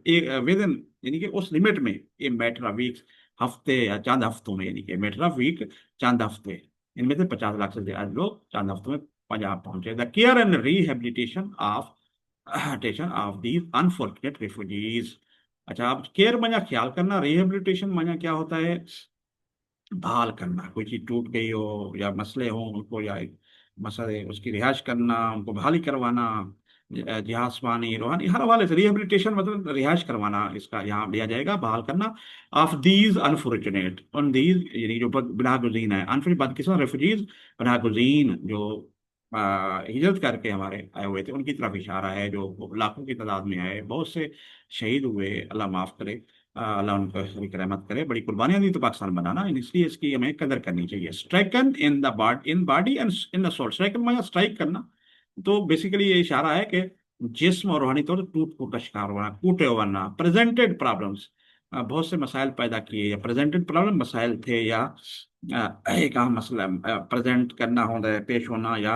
यानी कि उस लिमिट में, ये मैटर ऑफ वीक्स, हफ्ते या चंद हफ्तों में, यानी कि मैटर ऑफ वीक, चंद हफ्ते, इनमें से 50 लाख से ज्यादा लोग चंद हफ्तों में पंजाब पहुंचे। The care and rehabilitation of station of these unfortunate refugees. अच्छा, आप केयर माना ख्याल करना, रिहेबिलिटेशन माना क्या होता है, बहाल करना, कोई चीज टूट गई हो या मसले हो उनको, या मसले उसकी रिहाइश करना, उनको बहाली करवाना, जिहासमानी रूहानी हर हवाले से रिहेबिलिटेशन मतलब रिहाइश करवाना, इसका यहाँ लिया जाएगा, बहाल करना। ऑफ दीज अनफॉर्चुनेट, उन दीज यानी जो बिनागुज़ीन है, अनफिट बदकिस्मत रेफ्यूजीज, बिनागुज़ीन जो हिजरत करके हमारे आए हुए थे, उनकी तरफ इशारा है, जो लाखों की तादाद में आए, बहुत से शहीद हुए, अल्लाह माफ करे, अल्लाह उनको रहमत करे, बड़ी कुर्बानियां दी तो पाकिस्तान बनाना, इसलिए इसकी हमें कदर करनी चाहिए। Stricken in the body, in body and in the soul, stricken मतलब स्ट्राइक करना, तो बेसिकली ये इशारा है कि जिस्म और रूहानी तौर पर टूट फूट का शिकार होना, टूटे होना, प्रेजेंटेड प्रॉब्लम्स, बहुत से मसाइल पैदा किए, या प्रेजेंटेड प्रॉब्लम मसाइल थे, या एक अहम मसला प्रेजेंट करना होता है, पेश होना, या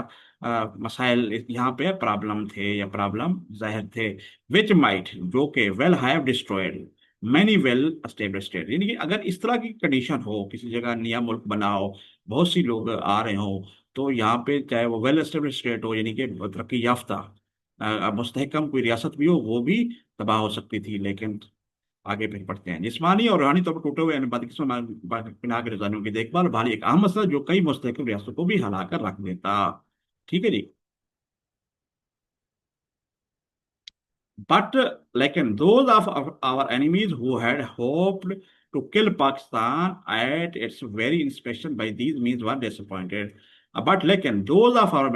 मसाइल यहाँ पे प्रॉब्लम थे या प्रॉब्लम जाहिर थे, विच माइट जो के well have destroyed many well establish state, यानी कि अगर इस तरह की कंडीशन हो, किसी जगह नया मुल्क बना हो, बहुत सी लोग आ रहे हो, तो यहाँ पे चाहे वो वेल एस्टेब्लिश स्टेट हो, यानी कि तरक्की याफ्ता मुस्तहकम कोई रियासत भी हो, वो भी तबाह हो सकती थी। लेकिन आगे फिर पढ़ते हैं, जिस्मानी और रूहानी तौर पर टूटे हुए यानी बदकिस्मत पिनाह के रजानियों की देखभाल भारी एक अहम मसला जो कई मुस्तहकम रियासतों को भी हिलाकर रख देता। ठीक है जी। But like in those of our enemies who had hoped to kill Pakistan at its very inspection by these means were disappointed. But लेकिन those of our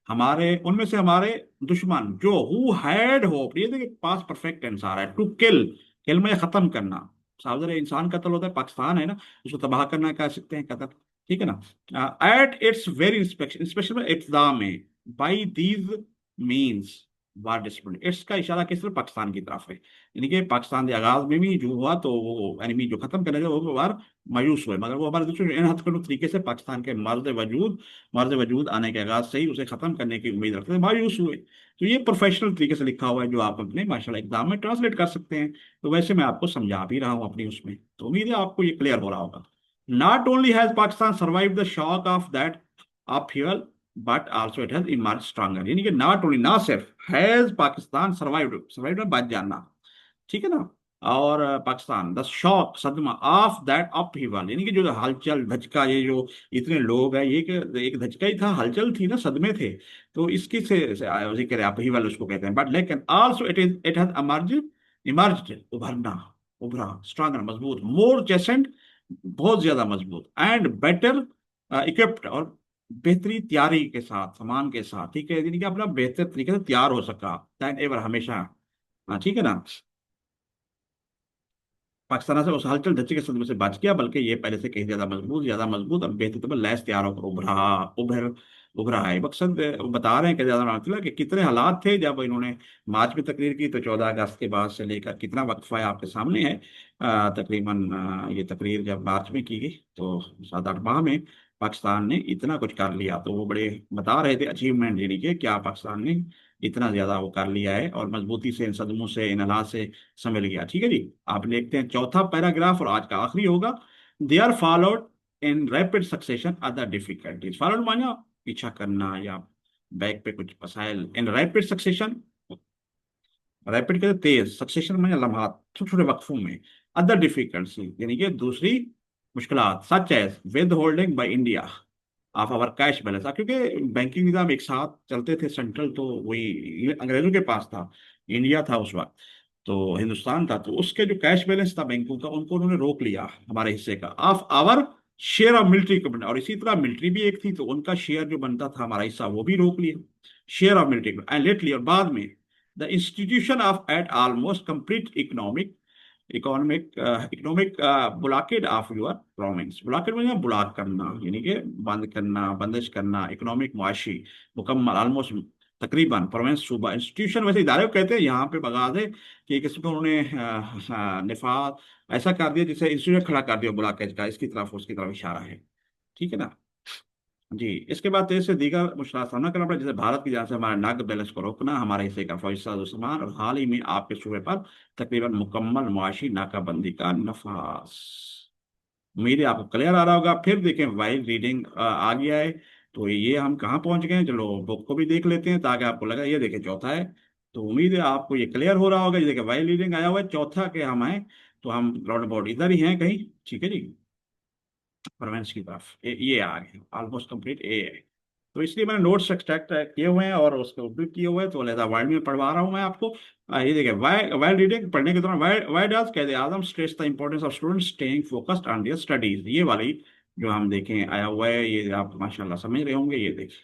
हमारे उनमें से हमारे दुश्मन जो who had hoped, ये देखिए पास परफेक्ट टेंस आ रहा है, to kill, किल में खत्म करना, सावधान इंसान कत्ल होता है, पाकिस्तान है ना, उसको तबाह करना कह सकते हैं कत्ल, ठीक है ना। At its very inspection, inspection में इब्तदा में, by these means war dispute, इसका इशारा किस तरफ, पाकिस्तान की तरफ है, यानी कि पाकिस्तान के आगाज में भी जो हुआ तो वो एनिमी जो खत्म करने वो वार मायूस हुए, मगर वो हमारे दुश्मन इन हथकंडों तरीके से पाकिस्तान के मर्द वजूद आने के आगाज से ही उसे खत्म करने की उम्मीद रखते थे, मायूस हुए। तो ये प्रोफेशनल तरीके से लिखा हुआ है, जो आप अपने माशाल्लाह एग्जाम में ट्रांसलेट कर सकते हैं। तो वैसे मैं आपको समझा भी रहा हूँ अपनी उसमें, तो उम्मीद है आपको ये क्लियर हो रहा होगा। Not only has Pakistan survive the shock of that upheaval, but also it has emerge stronger, यानी कि नॉट ओनली, ना सिर्फ हैज पाकिस्तान सर्वाइव्ड, सर्वाइव्ड में बात जानना, ठीक है ना, और पाकिस्तान द शॉक सदमा ऑफ दैट अपहीवल, यानी कि जो हलचल धचका, ये जो इतने लोग हैं, ये एक धचका ही था, हलचल थी ना, सदमे थे, तो इसकी से जिक्र है, अपहीवल उसको कहते हैं। बट लेकिन also it has emerge, emerge उभरना, उभरा, स्ट्रॉन्गर मजबूत, मोर चेसेंट बहुत ज्यादा मजबूत, एंड बेटर इक्विप्ड और बेहतरी तैयारी के साथ, सामान के साथ, ठीक है, यानी कि अपना बेहतर तरीके से तैयार हो सका दैन एवर, हमेशा। हाँ ठीक है ना। पाकिस्तान से उस हलचल धच्चे के सदमे से बच गया, बल्कि ये पहले से कहीं ज्यादा मजबूत और बेहतर तब लैस तैयार होकर उभर उभरा है। मकसद वो बता रहे हैं कि ज्यादा मतलब कि कितने हालात थे जब इन्होंने मार्च में तकरीर की, तो 14 अगस्त के बाद से लेकर कितना वक्फा है आपके सामने है। तकरीबन ये तकरीर जब मार्च में की गई, तो 7-8 माह में पाकिस्तान ने इतना कुछ कर लिया, तो वो बड़े बता रहे थे अचीवमेंट, यानी कि क्या पाकिस्तान ने इतना ज्यादा वो कर लिया है, और मजबूती से इन सदमों से, इन हालात से संभल गया। ठीक है जी। आप देखते हैं चौथा पैराग्राफ, और आज का आखिरी होगा। They are followed in rapid succession other difficulties, followed माना पीछा करना, या बैक पे कुछ मसाइल, इन रैपिड सक्सेशन, रैपिड कहते तेज, सक्सेशन में लम्हात, छोटे छोटे वक्फों में, अदर डिफिकल्टी यानी कि दूसरी मुश्किलात, such as withholding by India of our cash balance, क्योंकि बैंकिंग निज़ाम एक साथ चलते थे, सेंट्रल तो वही अंग्रेजों के पास था, इंडिया था उस वक्त, तो हिंदुस्तान था, तो उसके जो कैश बैलेंस था बैंकों का, उनको उन्होंने रोक लिया हमारे हिस्से का, of our share of military equipment, और इसी तरह मिलिट्री भी एक थी, तो उनका शेयर जो बनता था हमारा हिस्सा, वो भी रोक लिया, share of military and lately, और बाद में the institution of eight almost complete economic blockade of your province, blockade मतलब ब्लॉक करना, यानी कि बंद करना, बंदिश करना, इकोनॉमिक मुआशी मुकम्मल, ऑलमोस्ट तकरीबन, प्रोविंस सूबा, इंस्टीट्यूशन वैसे इदारे को कहते हैं, यहाँ पे बगा दे कि किसी को उन्होंने निफाज ऐसा कर दिया जिसे इंस्टीट्यूट खड़ा कर दिया ब्लॉकेज का, इसकी तरफ उसकी तरफ इशारा है। ठीक है ना जी। इसके बाद तेज से दीगर मुश्किल का सामना करना पड़ा, जैसे भारत की जान से हमारे नाग बैलेंस को रोकना, हमारे हिस्से का फौजी सामान, और हाल ही में आपके सूबे पर तकरीबन मुकम्मल मुआशी नाकाबंदी का नफास। उम्मीद है आपको क्लियर आ रहा होगा। फिर देखें वाइल रीडिंग आ गया है, तो ये हम कहाँ पहुंच गए हैं, चलो बुक को भी देख लेते हैं ताकि आपको लगा, ये देखें चौथा है, तो उम्मीद है आपको ये क्लियर हो रहा होगा। ये देखें वाइल रीडिंग आया हुआ है, चौथा के हम आए, तो हम राउंड अबाउट इधर ही हैं कहीं, ठीक है जी, परवेंस की तरफ ये आ गए, ऑलमोस्ट कंप्लीट ए है। तो इसलिए मैंने नोट्स एक्सट्रैक्ट किए हुए हैं और उसके उर्दू किए हुए हैं, तो लहजा वर्ड में पढ़वा रहा हूँ मैं आपको। ये देखिए, वाई वाइल रीडिंग, पढ़ने के दौरान, Y why does Quaid Azam stress the importance of students staying focused on their studies, ये वाली जो हम देखें आया हुआ है, ये आप माशाल्लाह समझ रहे होंगे, ये देखिए।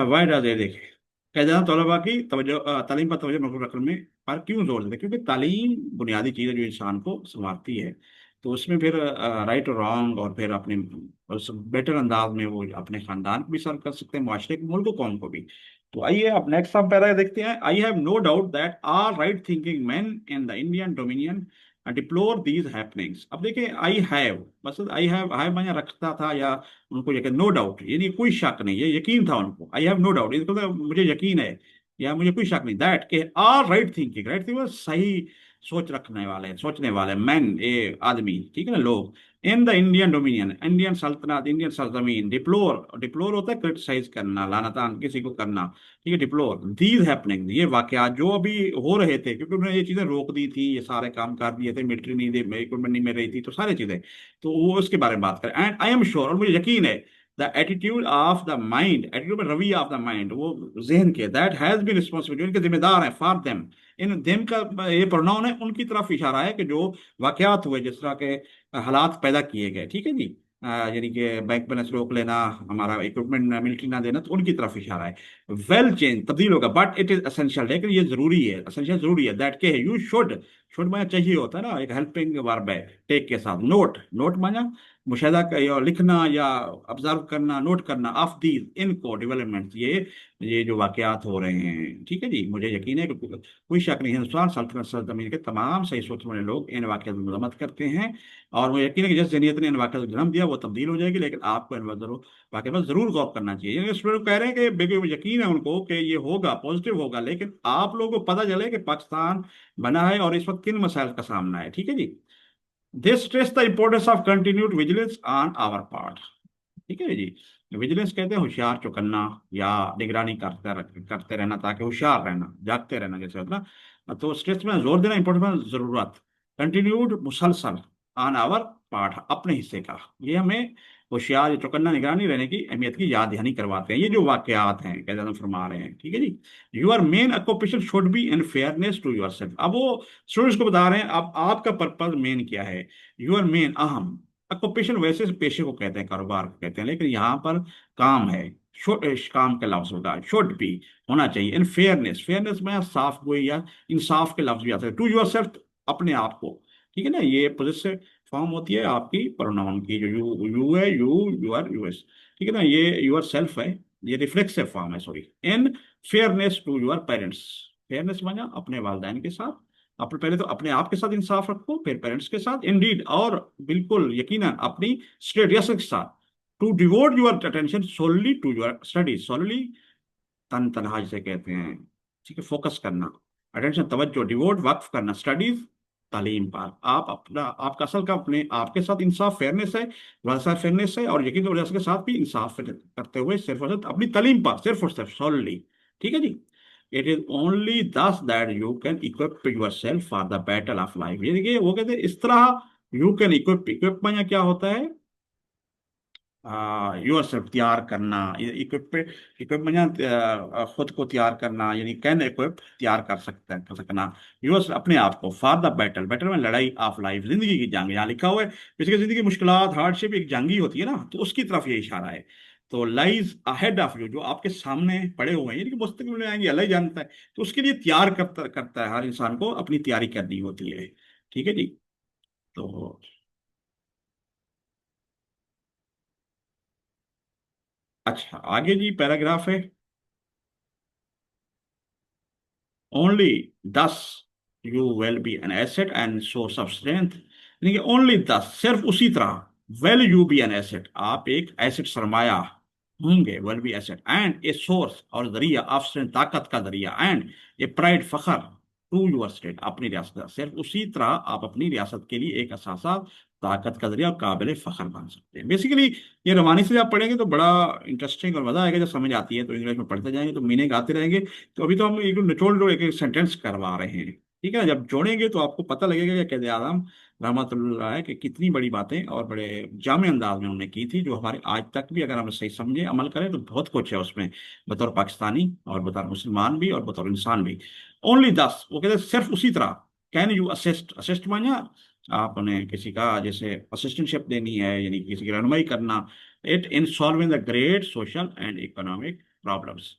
वाई डज, ये देखिए, कहते तलबा की तवज्जो तालीम पर तवज्जो मरकूज रखने में पर क्यों जोर देते हैं? क्योंकि तालीम बुनियादी चीज़ है जो इंसान को संवारती है। तो उसमें फिर राइट और रॉन्ग, और फिर अपने उस बेटर अंदाज में वो अपने खानदान को भी सर्व कर सकते हैं, माशरे को, मुल्क को, कौम को भी। तो आइए अब नेक्स्ट हम पैरा देखते हैं। I have no doubt that our right thinking man in the Indian dominion deplore these happenings. अब देखिए, आई हैव, बस आई हैव मैंने रखता था, या उनको यकीन, नो डाउट, यानी कोई शक नहीं, ये यकीन था उनको। आई हैव नो डाउट, इसको तो मुझे यकीन है, या मुझे कोई शक नहीं, दैट के are right thinking, right thinking सही सोच रखने वाले, सोचने वाले मैन, ये आदमी, ठीक है ना, लोग, इन द इंडियन डोमिनियन, इंडियन सल्तनत, इंडियन सरजमीन, डिप्लोर, डिप्लोर होता है क्रिटिसाइज करना, लानतान किसी को करना, ठीक है, डिप्लोर दीज हैपनिंग, ये वाकयात जो अभी हो रहे थे, क्योंकि उन्होंने ये चीजें रोक दी थी, ये सारे काम कर दिए थे, मिलिट्री नहीं दे, इक्विपमेंट नहीं मिल रही थी, तो सारी चीजें, तो वो उसके बारे में बात करें। एंड आई एम श्योर, और मुझे यकीन है, the attitude of the mind, attitude में रवैया ऑफ द माइंड, वो जहन के, दैट हैज बीन रिस्पॉन्सिबल, जो इनके जिम्मेदार हैं, फॉर देम, इन देम का ये प्रोनाउन है, उनकी तरफ इशारा है, कि जो वाकयात हुए, जिस तरह के हालात पैदा किए गए, ठीक है जी, यानी कि बैंक बैलेंस रोक लेना, हमारा इक्विपमेंट मिलिट्री ना देना, तो उनकी तरफ इशारा है। वेल चेंज, तब्दील होगा, बट इट इज असेंशियल, लेकिन ये जरूरी है, असेंशियल जरूरी है, दैट के यू शुड माना चाहिए होता है ना, एक हेल्पिंग वर्ब है टेक के साथ, नोट, नोट माना मुशाहिदा या लिखना या ऑब्जर्व करना, नोट करना, ऑफ दीज, इनको, डेवलपमेंट, ये जो वाकयात हो रहे हैं, ठीक है जी, मुझे यकीन है कि कोई शक नहीं, हिंदुस्तान सल्तनत सरजमीन के तमाम सही सोचने वाले लोग इन वाकयात की मजम्मत करते हैं, और मुझे यकीन है कि जिस जनीयत ने इन वाकयात को जन्म दिया वो तब्दील हो जाएगी, लेकिन आपको इन जरूर वाकई पर जरूर गौर करना चाहिए। यानी स्टूडेंट कह रहे हैं कि बिल्कुल यकीन है उनको कि ये होगा, पॉजिटिव होगा, लेकिन आप लोगों को पता चले कि पाकिस्तान बना है और इस वक्त किन मसाइल का सामना है, ठीक है जी। This stress the importance of continued vigilance on our part, ठीक है जी। विजिलेंस कहते हैं होशियार चौकन्ना, या निगरानी करते रहना, ताकि होशियार रहना, जागते रहना जैसे होता है ना। तो स्ट्रेस में जोर देना, इंपॉर्टेंट, जरूरत, कंटिन्यूड, मुसलसल, ऑन आवर पार्ट, अपने हिस्से का, ये हमें होशियार या चौकन्ना, निगरानी रहने की अहमियत की याद दहानी करवाते हैं, ये जो वाकयात हैं कहते हैं फरमा रहे हैं, ठीक है जी। Your main occupation should be in fairness to yourself, अब वो स्टूडेंट्स को बता रहे हैं, अब आपका पर्पज मेन क्या है, योर मेन, अहम, ऑक्यूपेशन वैसे पेशे को कहते हैं, कारोबार को कहते हैं, लेकिन यहाँ पर काम है, काम के लफ्ज होगा, शुड भी, होना चाहिए, इन फेयरनेस, फेयरनेस में साफ गोई या इंसाफ के लफ्ज भी आते हैं, टू योर सेल्फ, अपने आप को, ठीक है ना, ये पोजेसिव फॉर्म होती है आपकी प्रोनाउन की, जो यू यू है, यू आर, यूएस, ठीक है ना, ये यूर सेल्फ है, ये रिफ्लेक्सिव फॉर्म है, sorry, in fairness to your parents, fairness माना अपने वालिदैन के साथ, अपने, पहले तो अपने आप के साथ इंसाफ रखो, फिर पेरेंट्स के साथ, इंडीड, और बिल्कुल यकीनन अपनी स्टेट रियासत के साथ, to devote your attention solely to your studies, solely तन तनहा जिसे कहते हैं, ठीक है, फोकस करना, अटेंशन, तवज्जो, डिवोट, वक्फ करना, स्टडीज, तालीम पर, आप अपना, आपका असल का अपने आपके साथ इंसाफ, फेयरनेस है, वैसा फेयरनेस है, और यकीन और रियासत के साथ भी इंसाफ करते हुए सिर्फ और सिर्फ अपनी तालीम पर, सिर्फ और सिर्फ सोलली, ठीक है जी। इट इज ओनली दस that you can equip your self for the battle of life, ये देखिए वो कहते हैं इस तरह, यू कैन इक्विप, इक्विप में क्या होता है, योर सेल्फ, तैयार करना, इक्विप, इक्विपमेंट, खुद को तैयार करना, यानी कैन इक्विप, तैयार कर सकते हैं, कर सकना, योर, अपने आप को, फॉर द बैटल, बैटल में लड़ाई, ऑफ लाइफ, जिंदगी की जंग, यहाँ लिखा हुआ है, बेसिकली जिंदगी की मुश्किलात, हार्डशिप एक जंग ही होती है ना, तो उसकी तरफ ये इशारा है। तो लाइज अहेड ऑफ यू, जो आपके सामने पड़े हुए हैं, यानी कि मुस्तकबिल में आएंगे, अल्लाह ही जानता है, तो उसके लिए तैयार करता करता है, हर इंसान को अपनी तैयारी करनी होती है, ठीक है जी। तो अच्छा, आगे जी पैराग्राफ है, only thus you will be an asset and source of strength, यानी कि ओनली दस, सिर्फ उसी तरह, will you be an asset, आप एक एसेट, सरमाया होंगे, will be asset, and a source, और जरिया ऑफ स्ट्रेंथ, ताकत का जरिया, एंड ए प्राइड, फखर, टू यूर स्टेट, अपनी रियासत का, सिर्फ उसी तरह आप अपनी रियासत के लिए एक असासा, ताकत का जरिया और काबिल फखर बन सकते हैं। बेसिकली ये रवानी से जब पढ़ेंगे तो बड़ा इंटरेस्टिंग और मजा आएगा, जब समझ आती है तो इंग्लिश में पढ़ते जाएंगे तो मीनिंग आते रहेंगे। तो अभी तो हम एक निचोड़ निचोड़ एक एक सेंटेंस करवा रहे हैं, ठीक है ना, जब जोड़ेंगे तो आपको पता लगेगा कि कैद आदम रहमतुल्लाह है कि कितनी बड़ी बातें और बड़े जामे अंदाज में उन्होंने की थी, जो हमारे आज तक भी अगर हम सही समझे अमल करें तो बहुत कुछ है उसमें, बतौर पाकिस्तानी और बतौर मुसलमान भी और बतौर इंसान भी। ओनली 10, वो कहते हैं सिर्फ उसी तरह। कैन यू असिस्ट, असिस्ट मानिए आपने किसी का जैसे असिस्टेंटशिप देनी है, यानी किसी की रहनुमाई करना, it in solving the great social and economic problems.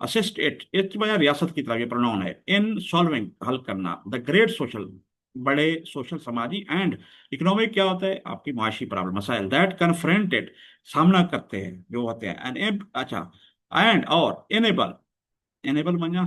Assist it, it वजह रियासत की तरफ ये प्रोनाउन है, इन सॉल्विंग हल करना, द ग्रेट सोशल बड़े सोशल समाजी, एंड इकोनॉमिक क्या होता है आपकी माशी प्रॉब्लम मसाइल, दैट कन्फ्रंटेड सामना करते हैं जो होते हैं, एंड अच्छा एंड और इनेबल, एनेबल माना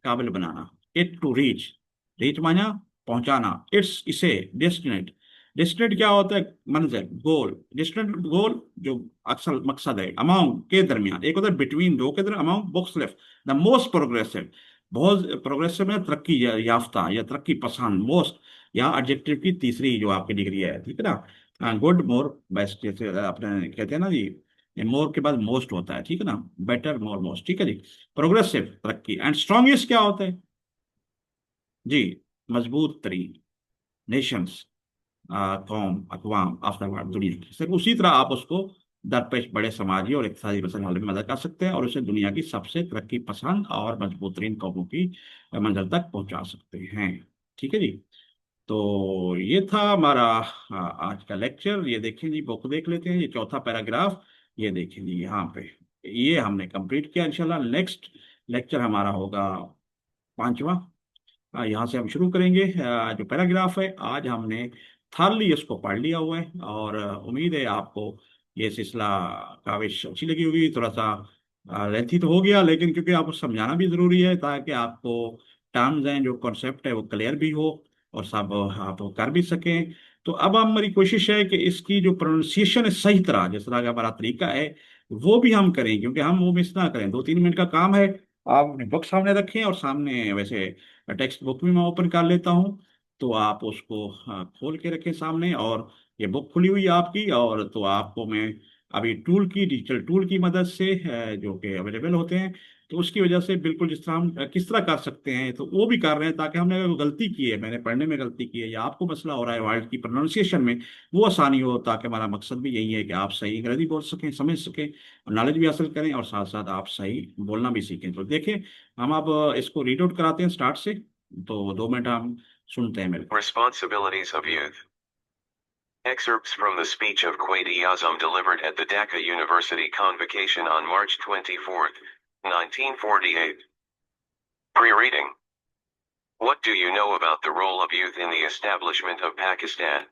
काबिल बनाना, इट टू रीच, रीच माना पहुंचाना, इट्स इसे, डेस्टिनेट, डेस्टिनेट क्या होता है मंजिल गोल, डेस्टिनेट गोल जो अक्सर मकसद है, अमाउंट के दरमियान, एक होता है बिटवीन दो के दरमियान, amount books left, the most progressive, बहुत प्रोग्रेसिव में तरक्की याफ्ता या तरक्की पसंद, मोस्ट यहाँ एडजेक्टिव की तीसरी जो आपकी डिग्री है, ठीक है ना, गुड मोर बेस्ट, जैसे अपने कहते हैं ना जी, मोर के बाद मोस्ट होता है, ठीक है ना, बेटर मोर मोस्ट, ठीक है जी। प्रोग्रेसिव तरक्की, एंड स्ट्रॉन्गेस्ट क्या होता है जी, मजबूत तरीन, नेशंस, कौम अकवाम ऑफ द वर्ल्ड, दुनिया की, सिर्फ उसी तरह आप उसको दरपेश बड़े समाजी और इक़्तिसादी मसले हल में मदद कर सकते हैं और उसे दुनिया की सबसे तरक्की पसंद और मजबूत तरीन कौमों की मंजिल तक पहुंचा सकते हैं, ठीक है जी। तो ये था हमारा आज का लेक्चर। ये देखें जी, बुक देख लेते हैं, ये चौथा पैराग्राफ, ये देखें जी यहाँ पे, ये हमने कंप्लीट किया। इंशाल्लाह नेक्स्ट लेक्चर हमारा होगा पांचवा। यहाँ से हम शुरू करेंगे। जो पैराग्राफ है आज हमने थारली इसको पढ़ लिया हुआ है, और उम्मीद है आपको ये सिलसिला काविश अच्छी लगी होगी। थोड़ा सा लेंथी तो हो गया, लेकिन क्योंकि आपको समझाना भी जरूरी है ताकि आपको टर्म्स हैं, जो कॉन्सेप्ट है वो क्लियर भी हो और सब आप कर भी सकें। तो अब हमारी कोशिश है कि इसकी जो प्रोनाउंसिएशन है सही तरह, जिस तरह का हमारा तरीका है वो भी हम करें, क्योंकि हम वो मिस ना करें। 2-3 मिनट का काम है, आप अपनी बुक सामने रखें, और सामने वैसे टेक्स्ट बुक भी मैं ओपन कर लेता हूँ, तो आप उसको खोल के रखें सामने, और ये बुक खुली हुई है आपकी, और तो आपको मैं अभी टूल की, डिजिटल टूल की मदद से जो कि अवेलेबल होते हैं, तो उसकी वजह से बिल्कुल जिस तरह हम किस तरह कर सकते हैं तो वो भी कर रहे हैं, ताकि हमने अगर कोई गलती की है, मैंने पढ़ने में गलती की है या आपको मसला हो रहा है वर्ड की प्रोनाउंसिएशन में, वो आसानी हो, ताकि हमारा मकसद भी यही है कि आप सही अंग्रेजी बोल सकें, समझ सकें, नॉलेज भी हासिल करें, और साथ साथ आप सही बोलना भी सीखें। तो देखें, हम अब इसको रीड आउट कराते हैं स्टार्ट से, तो 2 मिनट हम सुनते हैं मेरे। Responsibilities of Youth. Excerpts from the speech of Quaid-e-Azam delivered at the Dhaka University Convocation on March 24, 1948. Pre-reading. What do you know about the role of youth in the establishment of Pakistan?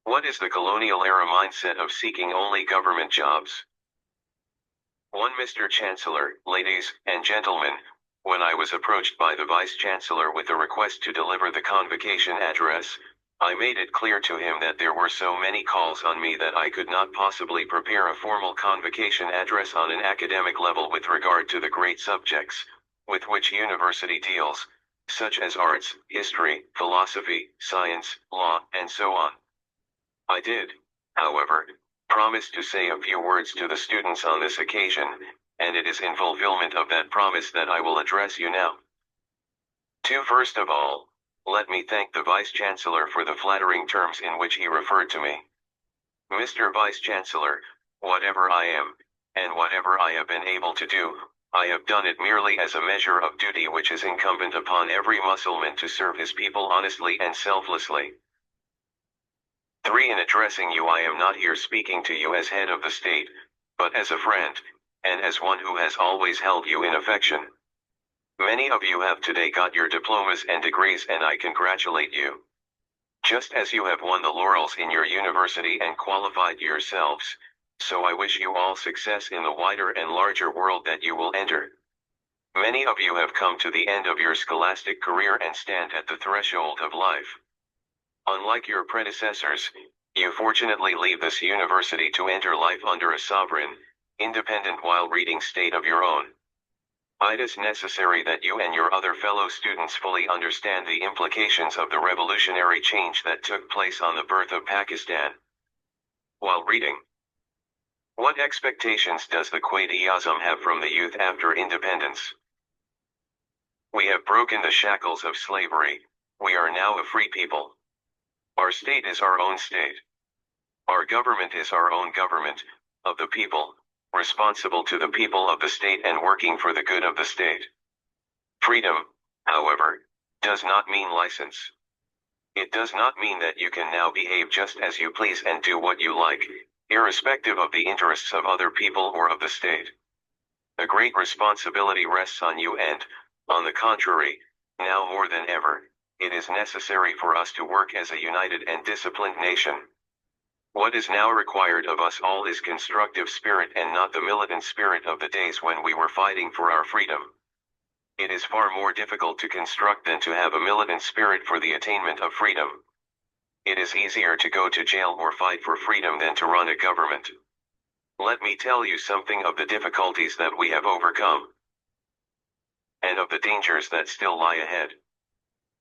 What is the colonial-era mindset of seeking only government jobs? 1. Mr. Chancellor, ladies and gentlemen, when I was approached by the Vice-Chancellor with a request to deliver the convocation address, I made it clear to him that there were so many calls on me that I could not possibly prepare a formal convocation address on an academic level with regard to the great subjects with which university deals, such as arts, history, philosophy, science, law, and so on. I did, however, promise to say a few words to the students on this occasion, and it is in fulfillment of that promise that I will address you now. 2. First of all, let me thank the Vice-Chancellor for the flattering terms in which he referred to me. Mr. Vice-Chancellor, whatever I am, and whatever I have been able to do, I have done it merely as a measure of duty which is incumbent upon every Mussulman to serve his people honestly and selflessly. 3. In addressing you, I am not here speaking to you as head of the state, but as a friend, and as one who has always held you in affection. Many of you have today got your diplomas and degrees, and I congratulate you. Just as you have won the laurels in your university and qualified yourselves, so I wish you all success in the wider and larger world that you will enter. Many of you have come to the end of your scholastic career and stand at the threshold of life. Unlike your predecessors, you fortunately leave this university to enter life under a sovereign, independent while reading state of your own. It is necessary that you and your other fellow students fully understand the implications of the revolutionary change that took place on the birth of Pakistan. While reading, what expectations does the Quaid-e-Azam have from the youth after independence? We have broken the shackles of slavery. We are now a free people. Our state is our own state. Our government is our own government, of the people, responsible to the people of the state and working for the good of the state. Freedom, however, does not mean license. It does not mean that you can now behave just as you please and do what you like, irrespective of the interests of other people or of the state. A great responsibility rests on you and, on the contrary, now more than ever, it is necessary for us to work as a united and disciplined nation. What is now required of us all is constructive spirit and not the militant spirit of the days when we were fighting for our freedom. It is far more difficult to construct than to have a militant spirit for the attainment of freedom. It is easier to go to jail or fight for freedom than to run a government. Let me tell you something of the difficulties that we have overcome, and of the dangers that still lie ahead.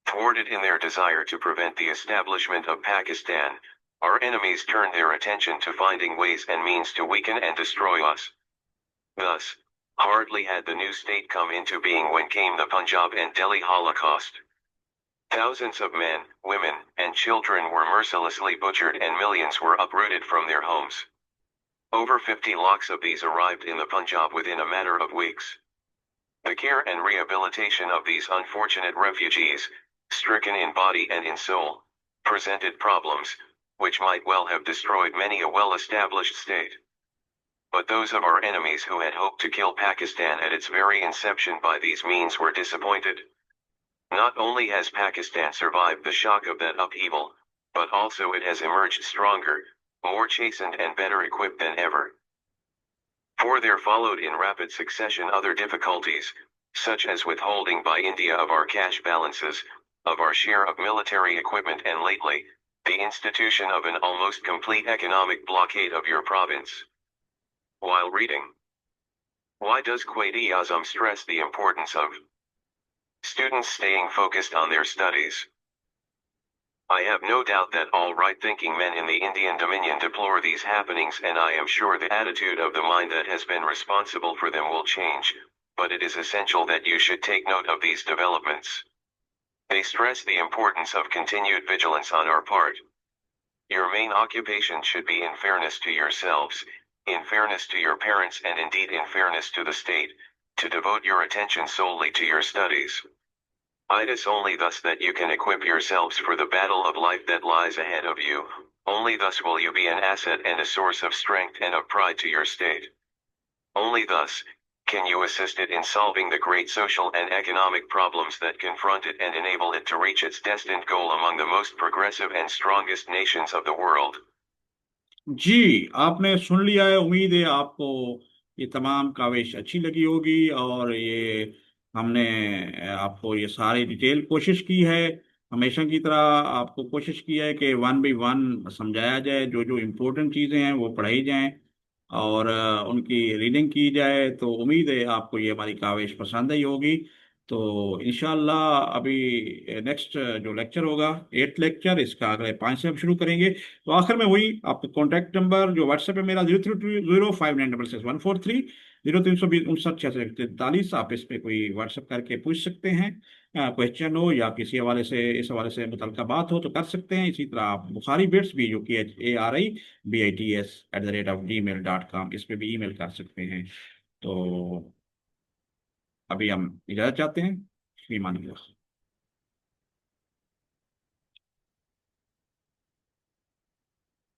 Thwarted in their desire to prevent the establishment of Pakistan, our enemies turned their attention to finding ways and means to weaken and destroy us. Thus, hardly had the new state come into being when came the Punjab and Delhi Holocaust. Thousands of men, women, and children were mercilessly butchered and millions were uprooted from their homes. Over 50 lakhs of these arrived in the Punjab within a matter of weeks. The care and rehabilitation of these unfortunate refugees, stricken in body and in soul, presented problems, which might well have destroyed many a well-established state. But those of our enemies who had hoped to kill Pakistan at its very inception by these means were disappointed. Not only has Pakistan survived the shock of that upheaval, but also it has emerged stronger, more chastened and better equipped than ever. For there followed in rapid succession other difficulties, such as withholding by India of our cash balances, of our share of military equipment and lately, the institution of an almost complete economic blockade of your province. While reading, why does Quaid-e-Azam stress the importance of students staying focused on their studies? I have no doubt that all right-thinking men in the Indian Dominion deplore these happenings, and I am sure the attitude of the mind that has been responsible for them will change, but it is essential that you should take note of these developments. They stress the importance of continued vigilance on our part. Your main occupation should be in fairness to yourselves, in fairness to your parents, and indeed in fairness to the state, to devote your attention solely to your studies. It is only thus that you can equip yourselves for the battle of life that lies ahead of you. Only thus will you be an asset and a source of strength and of pride to your state. Only thus can you assist it in solving the great social and economic problems that confront it and enable it to reach its destined goal among the most progressive and strongest nations of the world. जी, आपने सुन लिया है। उम्मीद है आपको ये तमाम काविश अच्छी लगी होगी, और ये हमने आपको ये सारी डिटेल कोशिश की है। हमेशा की तरह आपको कोशिश की है कि वन बाई वन समझाया जाए, जो जो इम्पोर्टेंट चीज़ें हैं वो पढ़ाई जाएं और उनकी रीडिंग की जाए। तो उम्मीद है आपको ये हमारी काविश पसंद आई होगी। तो इंशाल्लाह अभी नेक्स्ट जो लेक्चर होगा, 8th लेक्चर, इसका अगले 5 से हम शुरू करेंगे। तो आखिर में वही आपका कॉन्टैक्ट नंबर जो व्हाट्सएप है मेरा 032059664143, 0320 आप इस पे कोई व्हाट्सएप करके पूछ सकते हैं। क्वेश्चन हो या किसी हवाले से, इस हवाले से मुतल्लिका बात हो तो कर सकते हैं। इसी तरह आप बुखारी बिट्स भी, जो कि ARIBITS@gmail.com, इस पे भी ईमेल कर सकते हैं। तो अभी हम इजाजत चाहते हैं। फी अमान अल्लाह।